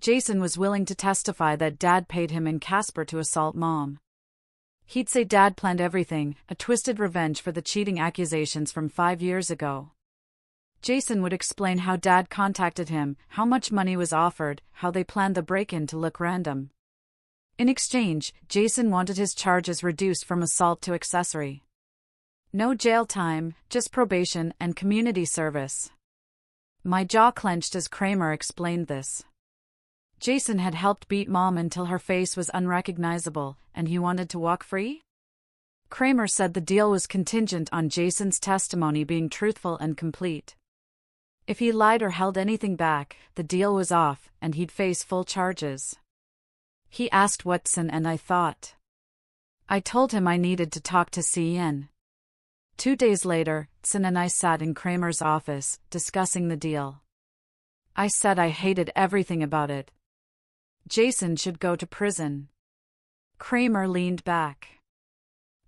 Jason was willing to testify that Dad paid him and Casper to assault Mom. He'd say Dad planned everything, a twisted revenge for the cheating accusations from 5 years ago. Jason would explain how Dad contacted him, how much money was offered, how they planned the break-in to look random. In exchange, Jason wanted his charges reduced from assault to accessory. No jail time, just probation and community service. My jaw clenched as Kramer explained this. Jason had helped beat Mom until her face was unrecognizable, and he wanted to walk free? Kramer said the deal was contingent on Jason's testimony being truthful and complete. If he lied or held anything back, the deal was off, and he'd face full charges. He asked what Jason and I thought. I told him I needed to talk to CN. 2 days later, Jason and I sat in Kramer's office, discussing the deal. I said I hated everything about it. Jason should go to prison. Kramer leaned back.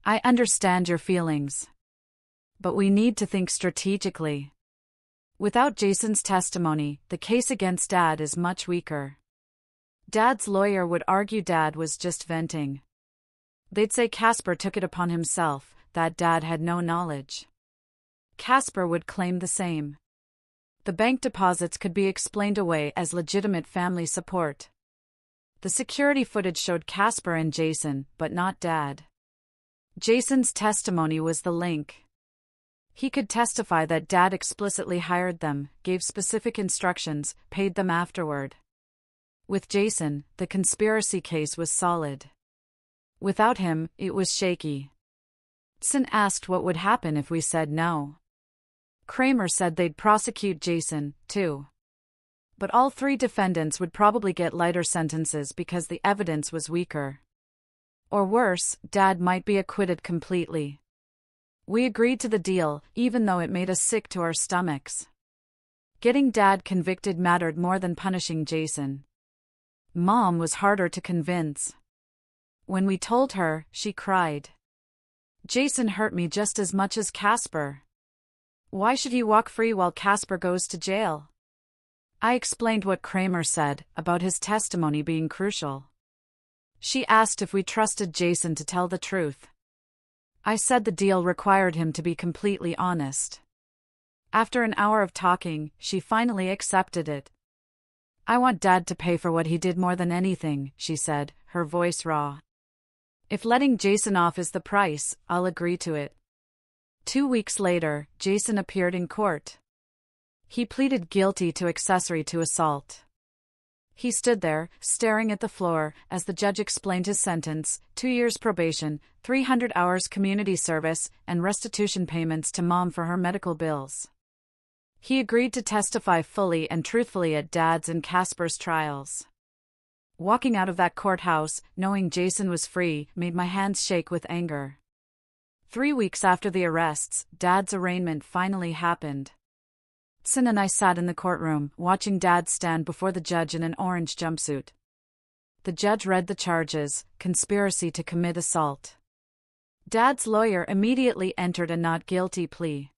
I understand your feelings. But we need to think strategically. Without Jason's testimony, the case against Dad is much weaker. Dad's lawyer would argue Dad was just venting. They'd say Casper took it upon himself, that Dad had no knowledge. Casper would claim the same. The bank deposits could be explained away as legitimate family support. The security footage showed Casper and Jason, but not Dad. Jason's testimony was the link. He could testify that Dad explicitly hired them, gave specific instructions, paid them afterward. With Jason, the conspiracy case was solid. Without him, it was shaky. Sin asked what would happen if we said no. Kramer said they'd prosecute Jason, too. But all three defendants would probably get lighter sentences because the evidence was weaker. Or worse, Dad might be acquitted completely. We agreed to the deal, even though it made us sick to our stomachs. Getting Dad convicted mattered more than punishing Jason. Mom was harder to convince. When we told her, she cried. Jason hurt me just as much as Casper. Why should he walk free while Casper goes to jail? I explained what Kramer said, about his testimony being crucial. She asked if we trusted Jason to tell the truth. I said the deal required him to be completely honest. After an hour of talking, she finally accepted it. I want Dad to pay for what he did more than anything, she said, her voice raw. If letting Jason off is the price, I'll agree to it. 2 weeks later, Jason appeared in court. He pleaded guilty to accessory to assault. He stood there, staring at the floor, as the judge explained his sentence: 2 years probation, 300 hours community service, and restitution payments to Mom for her medical bills. He agreed to testify fully and truthfully at Dad's and Casper's trials. Walking out of that courthouse, knowing Jason was free, made my hands shake with anger. 3 weeks after the arrests, Dad's arraignment finally happened. Sin and I sat in the courtroom, watching Dad stand before the judge in an orange jumpsuit. The judge read the charges: conspiracy to commit assault. Dad's lawyer immediately entered a not guilty plea.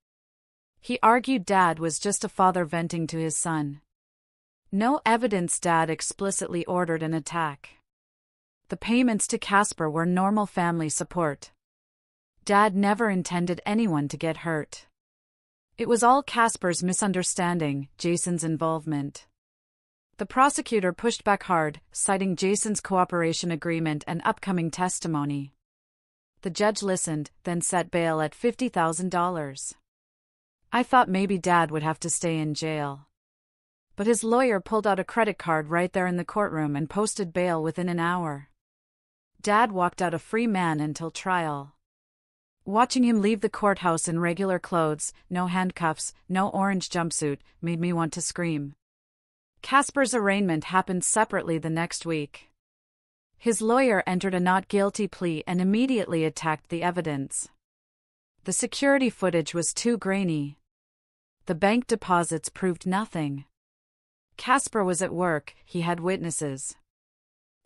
He argued Dad was just a father venting to his son. No evidence Dad explicitly ordered an attack. The payments to Casper were normal family support. Dad never intended anyone to get hurt. It was all Casper's misunderstanding, Jason's involvement. The prosecutor pushed back hard, citing Jason's cooperation agreement and upcoming testimony. The judge listened, then set bail at $50,000. I thought maybe Dad would have to stay in jail. But his lawyer pulled out a credit card right there in the courtroom and posted bail within an hour. Dad walked out a free man until trial. Watching him leave the courthouse in regular clothes, no handcuffs, no orange jumpsuit, made me want to scream. Casper's arraignment happened separately the next week. His lawyer entered a not guilty plea and immediately attacked the evidence. The security footage was too grainy. The bank deposits proved nothing. Casper was at work, he had witnesses.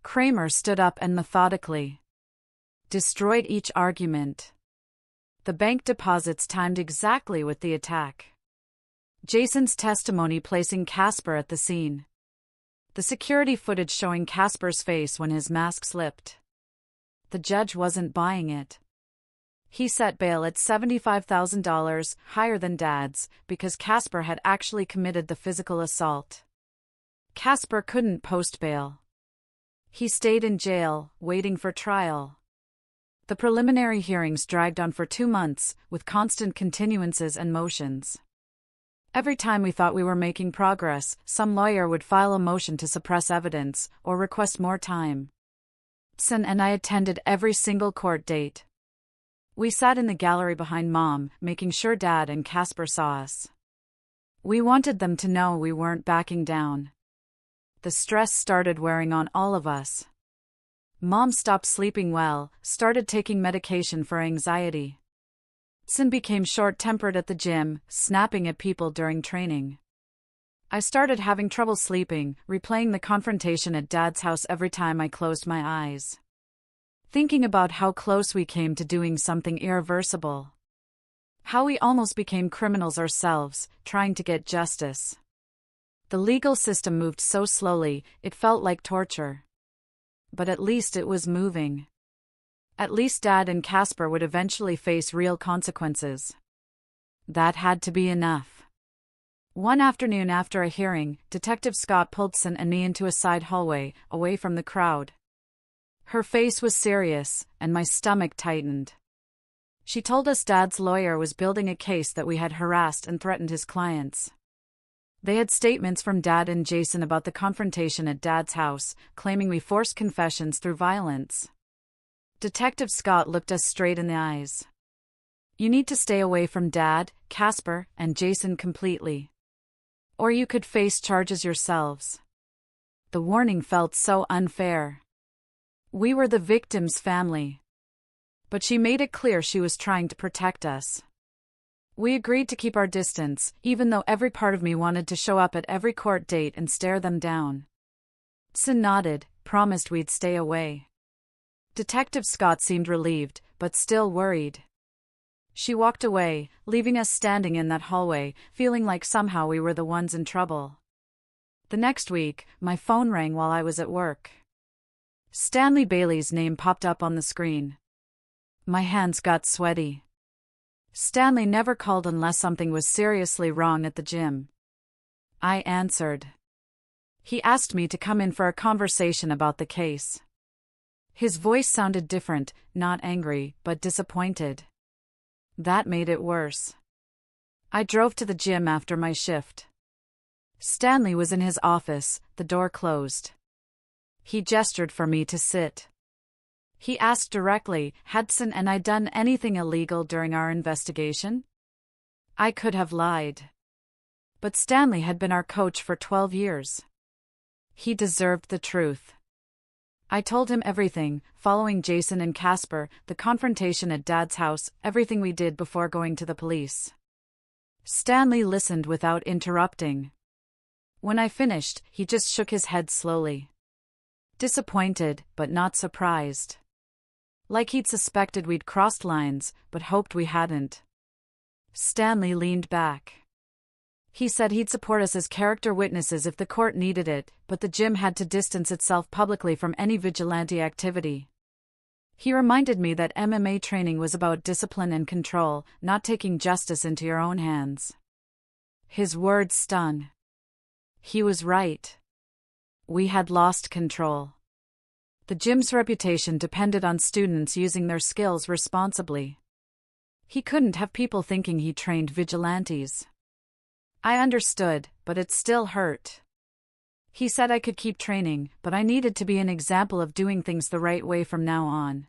Kramer stood up and methodically destroyed each argument. The bank deposits timed exactly with the attack. Jason's testimony placing Casper at the scene. The security footage showing Casper's face when his mask slipped. The judge wasn't buying it. He set bail at $75,000, higher than Dad's, because Casper had actually committed the physical assault. Casper couldn't post bail. He stayed in jail, waiting for trial. The preliminary hearings dragged on for 2 months, with constant continuances and motions. Every time we thought we were making progress, some lawyer would file a motion to suppress evidence, or request more time. Sin and I attended every single court date. We sat in the gallery behind Mom, making sure Dad and Casper saw us. We wanted them to know we weren't backing down. The stress started wearing on all of us. Mom stopped sleeping well, started taking medication for anxiety. Sin became short-tempered at the gym, snapping at people during training. I started having trouble sleeping, replaying the confrontation at Dad's house every time I closed my eyes. Thinking about how close we came to doing something irreversible. How we almost became criminals ourselves, trying to get justice. The legal system moved so slowly, it felt like torture. But at least it was moving. At least Dad and Casper would eventually face real consequences. That had to be enough. One afternoon after a hearing, Detective Scott pulled Sin and me into a side hallway, away from the crowd. Her face was serious, and my stomach tightened. She told us Dad's lawyer was building a case that we had harassed and threatened his clients. They had statements from Dad and Jason about the confrontation at Dad's house, claiming we forced confessions through violence. Detective Scott looked us straight in the eyes. You need to stay away from Dad, Casper, and Jason completely. Or you could face charges yourselves. The warning felt so unfair. We were the victim's family. But she made it clear she was trying to protect us. We agreed to keep our distance, even though every part of me wanted to show up at every court date and stare them down. Sin nodded, promised we'd stay away. Detective Scott seemed relieved, but still worried. She walked away, leaving us standing in that hallway, feeling like somehow we were the ones in trouble. The next week, my phone rang while I was at work. Stanley Bailey's name popped up on the screen. My hands got sweaty. Stanley never called unless something was seriously wrong at the gym. I answered. He asked me to come in for a conversation about the case. His voice sounded different, not angry, but disappointed. That made it worse. I drove to the gym after my shift. Stanley was in his office, the door closed. He gestured for me to sit. He asked directly, had Sin and I done anything illegal during our investigation? I could have lied. But Stanley had been our coach for 12 years. He deserved the truth. I told him everything, following Jason and Casper, the confrontation at Dad's house, everything we did before going to the police. Stanley listened without interrupting. When I finished, he just shook his head slowly. Disappointed, but not surprised. Like he'd suspected we'd crossed lines, but hoped we hadn't. Stanley leaned back. He said he'd support us as character witnesses if the court needed it, but the gym had to distance itself publicly from any vigilante activity. He reminded me that MMA training was about discipline and control, not taking justice into your own hands. His words stung. He was right. We had lost control. The gym's reputation depended on students using their skills responsibly. He couldn't have people thinking he trained vigilantes. I understood, but it still hurt. He said I could keep training, but I needed to be an example of doing things the right way from now on.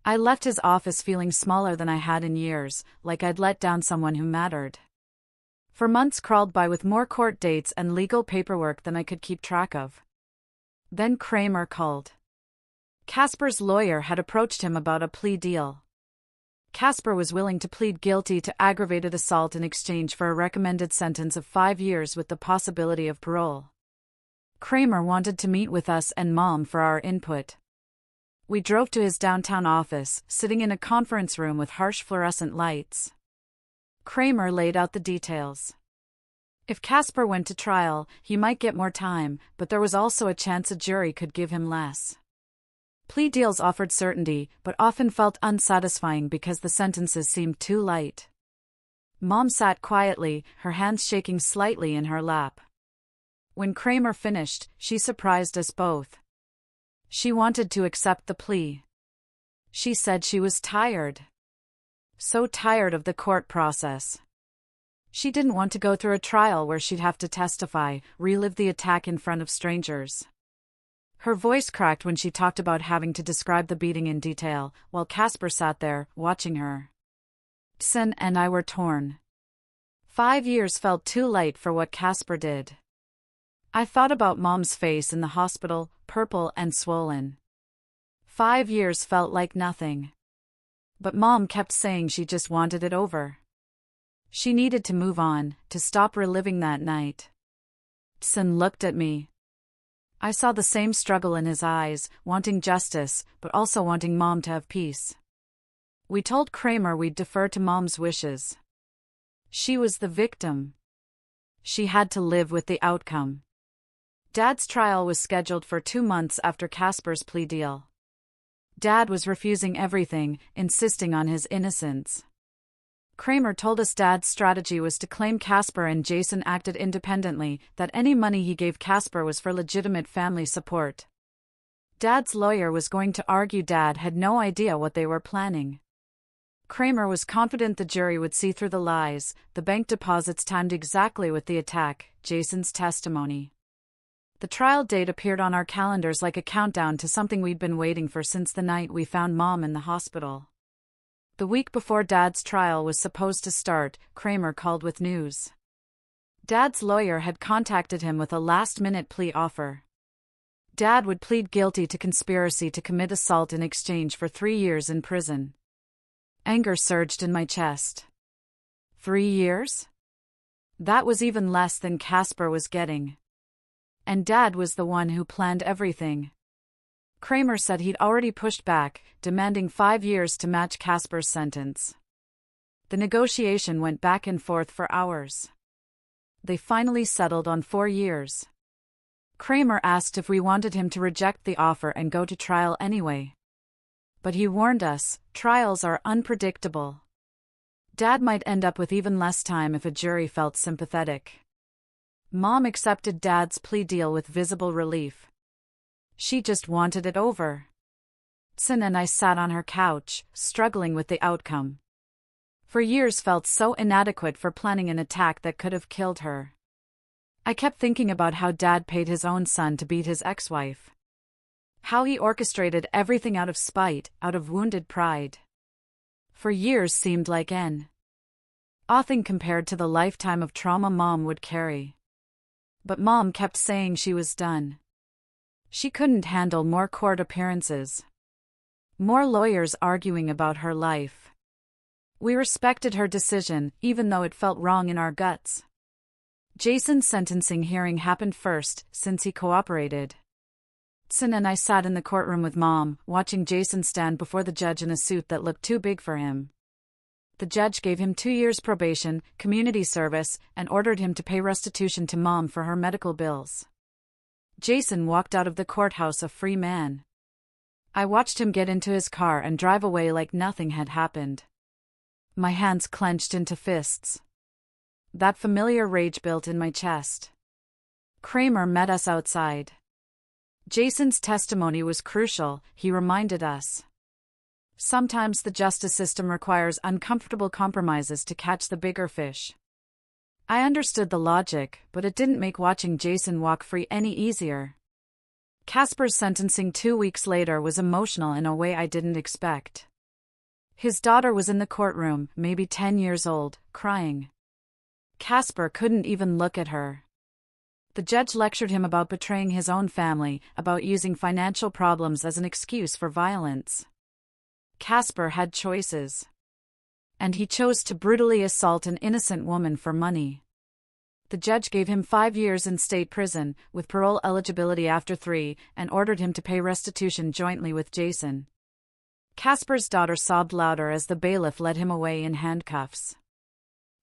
I left his office feeling smaller than I had in years, like I'd let down someone who mattered. For months crawled by with more court dates and legal paperwork than I could keep track of. Then Kramer called. Casper's lawyer had approached him about a plea deal. Casper was willing to plead guilty to aggravated assault in exchange for a recommended sentence of 5 years with the possibility of parole. Kramer wanted to meet with us and Mom for our input. We drove to his downtown office, sitting in a conference room with harsh fluorescent lights. Kramer laid out the details. If Casper went to trial, he might get more time, but there was also a chance a jury could give him less. Plea deals offered certainty, but often felt unsatisfying because the sentences seemed too light. Mom sat quietly, her hands shaking slightly in her lap. When Kramer finished, she surprised us both. She wanted to accept the plea. She said she was tired. So tired of the court process. She didn't want to go through a trial where she'd have to testify, relive the attack in front of strangers. Her voice cracked when she talked about having to describe the beating in detail, while Casper sat there, watching her. Sin and I were torn. 5 years felt too light for what Casper did. I thought about Mom's face in the hospital, purple and swollen. 5 years felt like nothing. But Mom kept saying she just wanted it over. She needed to move on, to stop reliving that night. Sin looked at me. I saw the same struggle in his eyes, wanting justice, but also wanting Mom to have peace. We told Kramer we'd defer to Mom's wishes. She was the victim. She had to live with the outcome. Dad's trial was scheduled for 2 months after Casper's plea deal. Dad was refusing everything, insisting on his innocence. Kramer told us Dad's strategy was to claim Casper and Jason acted independently, that any money he gave Casper was for legitimate family support. Dad's lawyer was going to argue Dad had no idea what they were planning. Kramer was confident the jury would see through the lies, the bank deposits timed exactly with the attack, Jason's testimony. The trial date appeared on our calendars like a countdown to something we'd been waiting for since the night we found Mom in the hospital. The week before Dad's trial was supposed to start, Kramer called with news. Dad's lawyer had contacted him with a last-minute plea offer. Dad would plead guilty to conspiracy to commit assault in exchange for 3 years in prison. Anger surged in my chest. 3 years? That was even less than Casper was getting. And Dad was the one who planned everything. Kramer said he'd already pushed back, demanding 5 years to match Casper's sentence. The negotiation went back and forth for hours. They finally settled on 4 years. Kramer asked if we wanted him to reject the offer and go to trial anyway. But he warned us, trials are unpredictable. Dad might end up with even less time if a jury felt sympathetic. Mom accepted Dad's plea deal with visible relief. She just wanted it over. Sin and I sat on her couch, struggling with the outcome. For years felt so inadequate for planning an attack that could have killed her. I kept thinking about how Dad paid his own son to beat his ex-wife. How he orchestrated everything out of spite, out of wounded pride. For years seemed like nothing compared to the lifetime of trauma Mom would carry. But Mom kept saying she was done. She couldn't handle more court appearances. More lawyers arguing about her life. We respected her decision, even though it felt wrong in our guts. Jason's sentencing hearing happened first, since he cooperated. Sin and I sat in the courtroom with Mom, watching Jason stand before the judge in a suit that looked too big for him. The judge gave him 2 years probation, community service, and ordered him to pay restitution to Mom for her medical bills. Jason walked out of the courthouse a free man. I watched him get into his car and drive away like nothing had happened. My hands clenched into fists. That familiar rage built in my chest. Kramer met us outside. Jason's testimony was crucial, he reminded us. Sometimes the justice system requires uncomfortable compromises to catch the bigger fish. I understood the logic, but it didn't make watching Jason walk free any easier. Casper's sentencing 2 weeks later was emotional in a way I didn't expect. His daughter was in the courtroom, maybe 10 years old, crying. Casper couldn't even look at her. The judge lectured him about betraying his own family, about using financial problems as an excuse for violence. Casper had choices. And he chose to brutally assault an innocent woman for money. The judge gave him 5 years in state prison, with parole eligibility after 3, and ordered him to pay restitution jointly with Jason. Casper's daughter sobbed louder as the bailiff led him away in handcuffs.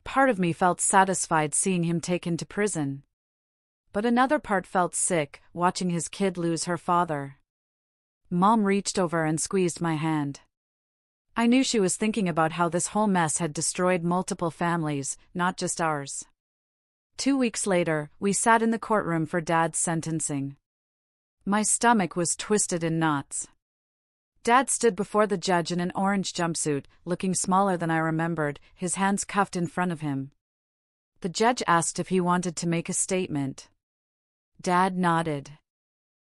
Part of me felt satisfied seeing him taken to prison. But another part felt sick, watching his kid lose her father. Mom reached over and squeezed my hand. I knew she was thinking about how this whole mess had destroyed multiple families, not just ours. 2 weeks later, we sat in the courtroom for Dad's sentencing. My stomach was twisted in knots. Dad stood before the judge in an orange jumpsuit, looking smaller than I remembered, his hands cuffed in front of him. The judge asked if he wanted to make a statement. Dad nodded.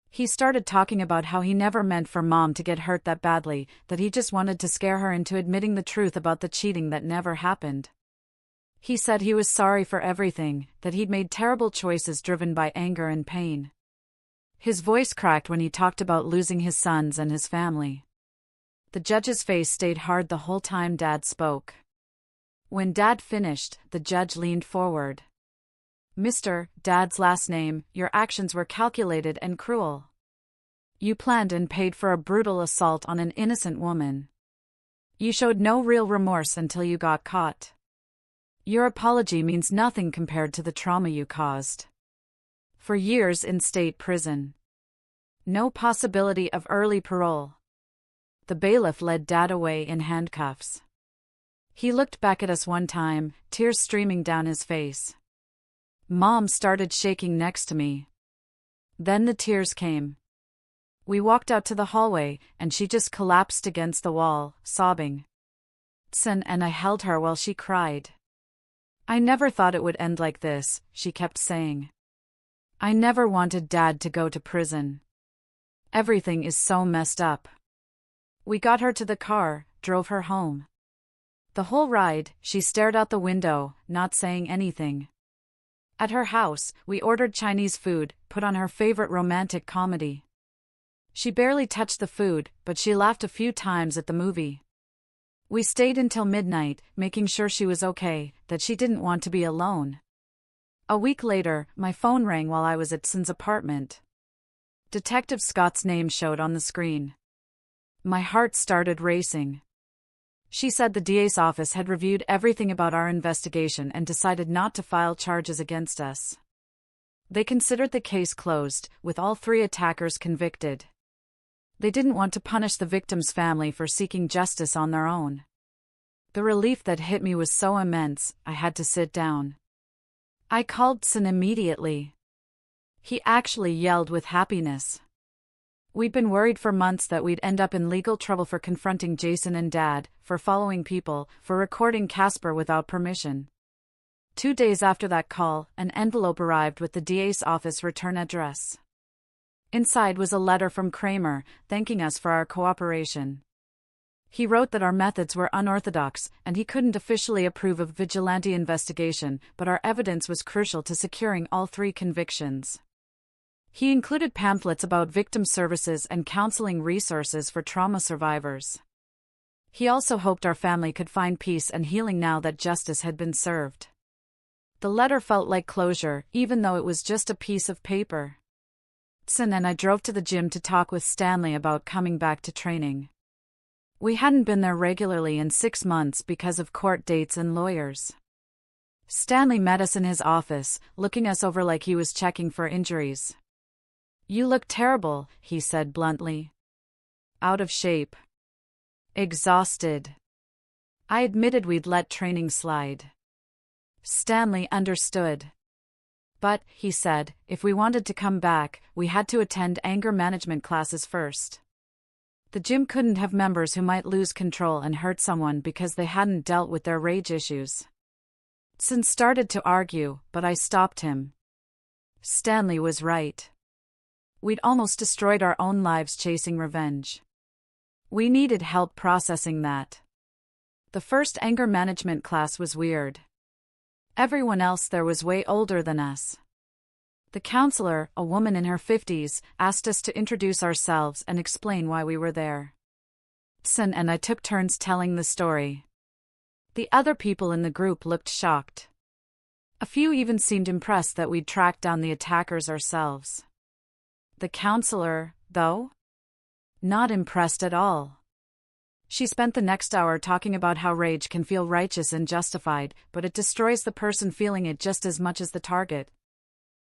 He started talking about how he never meant for Mom to get hurt that badly, that he just wanted to scare her into admitting the truth about the cheating that never happened. He said he was sorry for everything, that he'd made terrible choices driven by anger and pain. His voice cracked when he talked about losing his sons and his family. The judge's face stayed hard the whole time Dad spoke. When Dad finished, the judge leaned forward. "Mr. Dad's last name, your actions were calculated and cruel. You planned and paid for a brutal assault on an innocent woman. You showed no real remorse until you got caught. Your apology means nothing compared to the trauma you caused. For years in state prison. No possibility of early parole. The bailiff led Dad away in handcuffs. He looked back at us one time, tears streaming down his face. Mom started shaking next to me. Then the tears came. We walked out to the hallway, and she just collapsed against the wall, sobbing. Son and I held her while she cried. I never thought it would end like this, she kept saying. I never wanted Dad to go to prison. Everything is so messed up. We got her to the car, drove her home. The whole ride, she stared out the window, not saying anything. At her house, we ordered Chinese food, put on her favorite romantic comedy. She barely touched the food, but she laughed a few times at the movie. We stayed until midnight, making sure she was okay, that she didn't want to be alone. A week later, my phone rang while I was at Son's apartment. Detective Scott's name showed on the screen. My heart started racing. She said the DA's office had reviewed everything about our investigation and decided not to file charges against us. They considered the case closed, with all 3 attackers convicted. They didn't want to punish the victim's family for seeking justice on their own. The relief that hit me was so immense, I had to sit down. I called Son immediately. He actually yelled with happiness. We'd been worried for months that we'd end up in legal trouble for confronting Jason and Dad, for following people, for recording Casper without permission. 2 days after that call, an envelope arrived with the DA's office return address. Inside was a letter from Kramer, thanking us for our cooperation. He wrote that our methods were unorthodox, and he couldn't officially approve of vigilante investigation, but our evidence was crucial to securing all 3 convictions. He included pamphlets about victim services and counseling resources for trauma survivors. He also hoped our family could find peace and healing now that justice had been served. The letter felt like closure, even though it was just a piece of paper. Son and I drove to the gym to talk with Stanley about coming back to training. We hadn't been there regularly in 6 months because of court dates and lawyers. Stanley met us in his office, looking us over like he was checking for injuries. You look terrible, he said bluntly. Out of shape. Exhausted. I admitted we'd let training slide. Stanley understood. But, he said, if we wanted to come back, we had to attend anger management classes first. The gym couldn't have members who might lose control and hurt someone because they hadn't dealt with their rage issues. Son started to argue, but I stopped him. Stanley was right. We'd almost destroyed our own lives chasing revenge. We needed help processing that. The first anger management class was weird. Everyone else there was way older than us. The counselor, a woman in her 50s, asked us to introduce ourselves and explain why we were there. Son and I took turns telling the story. The other people in the group looked shocked. A few even seemed impressed that we'd tracked down the attackers ourselves. The counselor, though? Not impressed at all. She spent the next hour talking about how rage can feel righteous and justified, but it destroys the person feeling it just as much as the target.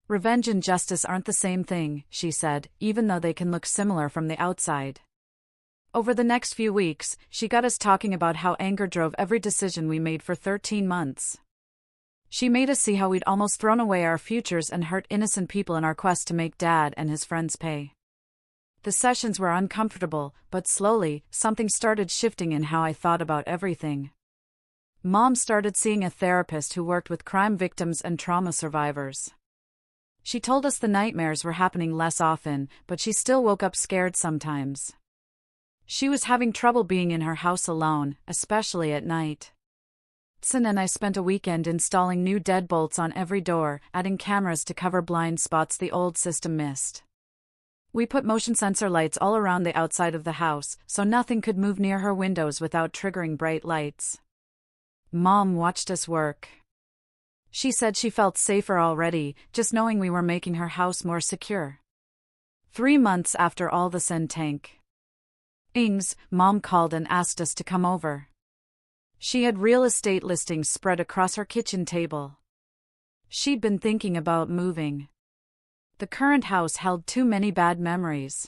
Revenge and justice aren't the same thing, she said, even though they can look similar from the outside. Over the next few weeks, she got us talking about how anger drove every decision we made for 13 months. She made us see how we'd almost thrown away our futures and hurt innocent people in our quest to make Dad and his friends pay. The sessions were uncomfortable, but slowly, something started shifting in how I thought about everything. Mom started seeing a therapist who worked with crime victims and trauma survivors. She told us the nightmares were happening less often, but she still woke up scared sometimes. She was having trouble being in her house alone, especially at night. Son and I spent a weekend installing new deadbolts on every door, adding cameras to cover blind spots the old system missed. We put motion sensor lights all around the outside of the house, so nothing could move near her windows without triggering bright lights. Mom watched us work. She said she felt safer already, just knowing we were making her house more secure. 3 months after all the Sen tank. Ings, Mom called and asked us to come over. She had real estate listings spread across her kitchen table. She'd been thinking about moving. The current house held too many bad memories.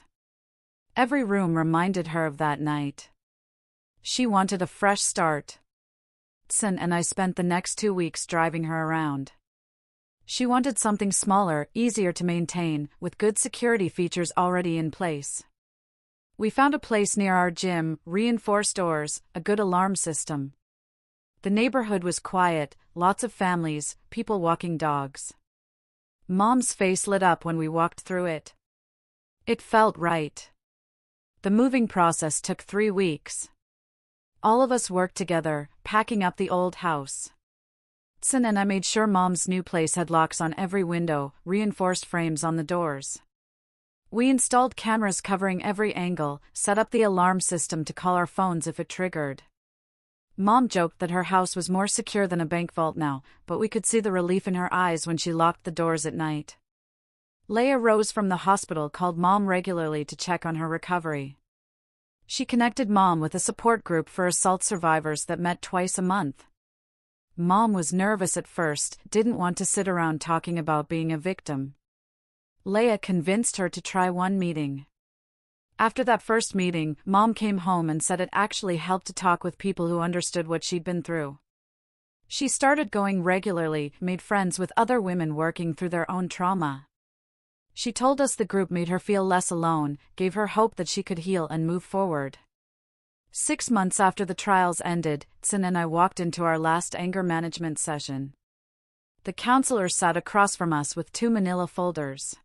Every room reminded her of that night. She wanted a fresh start. Tsin and I spent the next 2 weeks driving her around. She wanted something smaller, easier to maintain, with good security features already in place. We found a place near our gym, reinforced doors, a good alarm system. The neighborhood was quiet, lots of families, people walking dogs. Mom's face lit up when we walked through it. It felt right. The moving process took 3 weeks. All of us worked together, packing up the old house. Tsin and I made sure Mom's new place had locks on every window, reinforced frames on the doors. We installed cameras covering every angle, set up the alarm system to call our phones if it triggered. Mom joked that her house was more secure than a bank vault now, but we could see the relief in her eyes when she locked the doors at night. Leia Rose from the hospital called Mom regularly to check on her recovery. She connected Mom with a support group for assault survivors that met twice a month. Mom was nervous at first, didn't want to sit around talking about being a victim. Leia convinced her to try one meeting. After that first meeting, Mom came home and said it actually helped to talk with people who understood what she'd been through. She started going regularly, made friends with other women working through their own trauma. She told us the group made her feel less alone, gave her hope that she could heal and move forward. 6 months after the trials ended, Tsin and I walked into our last anger management session. The counselor sat across from us with 2 manila folders.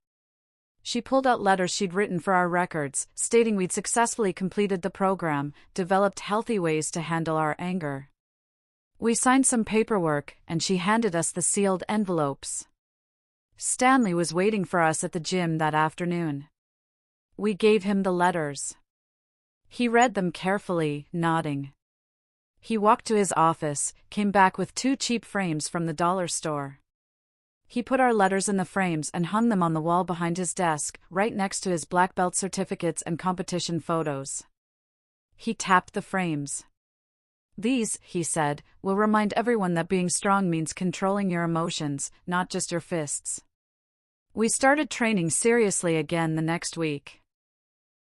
She pulled out letters she'd written for our records, stating we'd successfully completed the program, developed healthy ways to handle our anger. We signed some paperwork, and she handed us the sealed envelopes. Stanley was waiting for us at the gym that afternoon. We gave him the letters. He read them carefully, nodding. He walked to his office, came back with 2 cheap frames from the dollar store. He put our letters in the frames and hung them on the wall behind his desk, right next to his black belt certificates and competition photos. He tapped the frames. "These," he said, "will remind everyone that being strong means controlling your emotions, not just your fists." We started training seriously again the next week.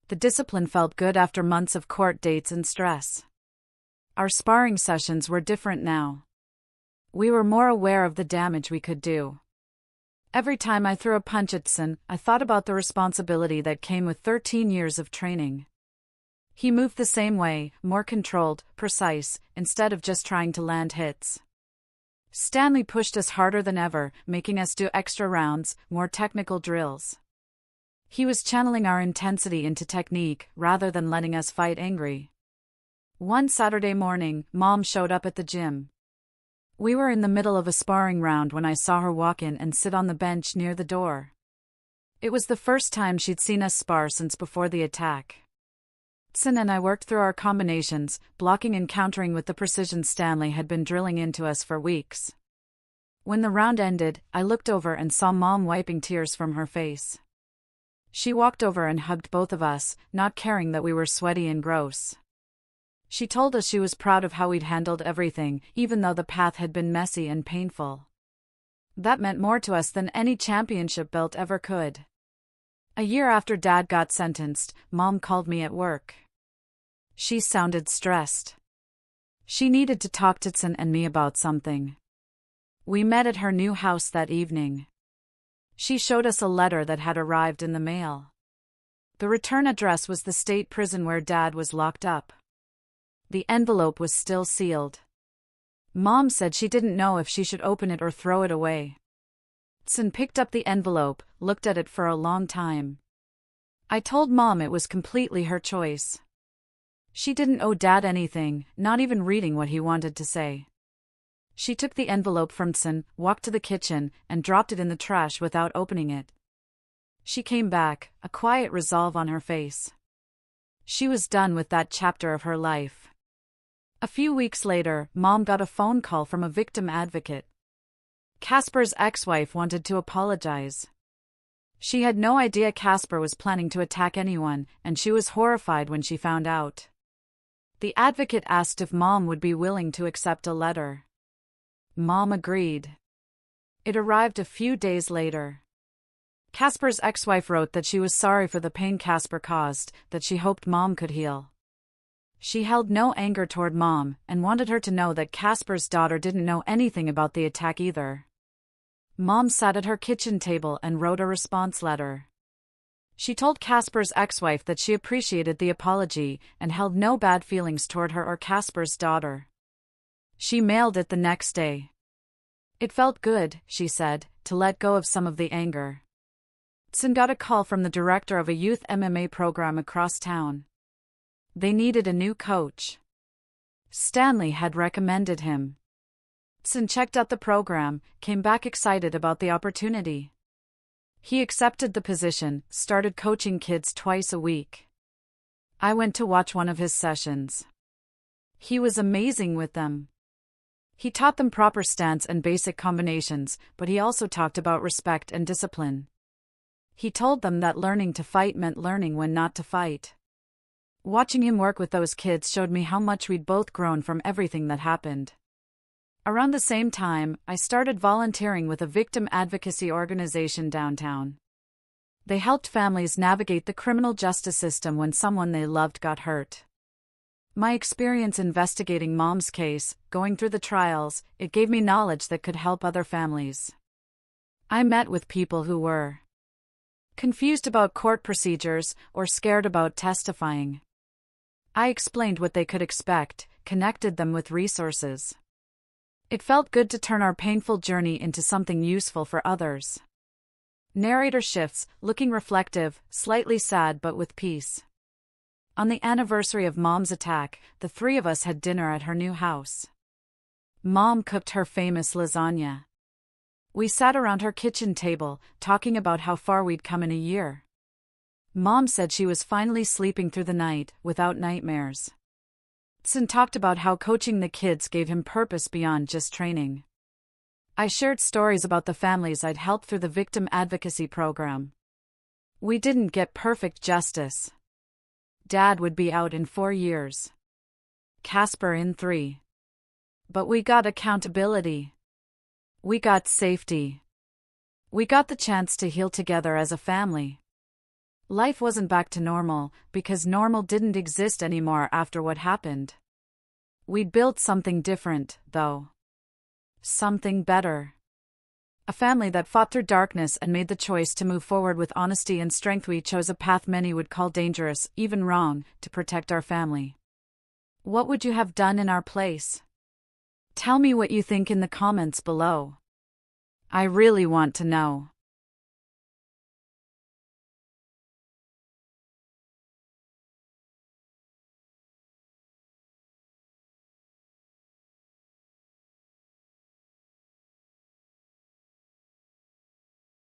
The discipline felt good after months of court dates and stress. Our sparring sessions were different now. We were more aware of the damage we could do. Every time I threw a punch at Tsin, I thought about the responsibility that came with 13 years of training. He moved the same way, more controlled, precise, instead of just trying to land hits. Stanley pushed us harder than ever, making us do extra rounds, more technical drills. He was channeling our intensity into technique, rather than letting us fight angry. One Saturday morning, Mom showed up at the gym. We were in the middle of a sparring round when I saw her walk in and sit on the bench near the door. It was the first time she'd seen us spar since before the attack. Tsin and I worked through our combinations, blocking and countering with the precision Stanley had been drilling into us for weeks. When the round ended, I looked over and saw Mom wiping tears from her face. She walked over and hugged both of us, not caring that we were sweaty and gross. She told us she was proud of how we'd handled everything, even though the path had been messy and painful. That meant more to us than any championship belt ever could. A year after Dad got sentenced, Mom called me at work. She sounded stressed. She needed to talk to Tsin and me about something. We met at her new house that evening. She showed us a letter that had arrived in the mail. The return address was the state prison where Dad was locked up. The envelope was still sealed. Mom said she didn't know if she should open it or throw it away. Tsin picked up the envelope, looked at it for a long time. I told Mom it was completely her choice. She didn't owe Dad anything, not even reading what he wanted to say. She took the envelope from Tsin, walked to the kitchen, and dropped it in the trash without opening it. She came back, a quiet resolve on her face. She was done with that chapter of her life. A few weeks later, Mom got a phone call from a victim advocate. Casper's ex-wife wanted to apologize. She had no idea Casper was planning to attack anyone, and she was horrified when she found out. The advocate asked if Mom would be willing to accept a letter. Mom agreed. It arrived a few days later. Casper's ex-wife wrote that she was sorry for the pain Casper caused, that she hoped Mom could heal. She held no anger toward Mom, and wanted her to know that Casper's daughter didn't know anything about the attack either. Mom sat at her kitchen table and wrote a response letter. She told Casper's ex-wife that she appreciated the apology and held no bad feelings toward her or Casper's daughter. She mailed it the next day. It felt good, she said, to let go of some of the anger. Tsin got a call from the director of a youth MMA program across town. They needed a new coach. Stanley had recommended him. Tsin checked out the program, came back excited about the opportunity. He accepted the position, started coaching kids twice a week. I went to watch one of his sessions. He was amazing with them. He taught them proper stance and basic combinations, but he also talked about respect and discipline. He told them that learning to fight meant learning when not to fight. Watching him work with those kids showed me how much we'd both grown from everything that happened. Around the same time, I started volunteering with a victim advocacy organization downtown. They helped families navigate the criminal justice system when someone they loved got hurt. My experience investigating Mom's case, going through the trials, it gave me knowledge that could help other families. I met with people who were confused about court procedures or scared about testifying. I explained what they could expect, connected them with resources. It felt good to turn our painful journey into something useful for others. Narrator shifts, looking reflective, slightly sad but with peace. On the anniversary of Mom's attack, the three of us had dinner at her new house. Mom cooked her famous lasagna. We sat around her kitchen table, talking about how far we'd come in a year. Mom said she was finally sleeping through the night, without nightmares. Tsin talked about how coaching the kids gave him purpose beyond just training. I shared stories about the families I'd helped through the victim advocacy program. We didn't get perfect justice. Dad would be out in 4 years. Casper in 3. But we got accountability. We got safety. We got the chance to heal together as a family. Life wasn't back to normal, because normal didn't exist anymore after what happened. We'd built something different, though. Something better. A family that fought through darkness and made the choice to move forward with honesty and strength. We chose a path many would call dangerous, even wrong, to protect our family. What would you have done in our place? Tell me what you think in the comments below. I really want to know.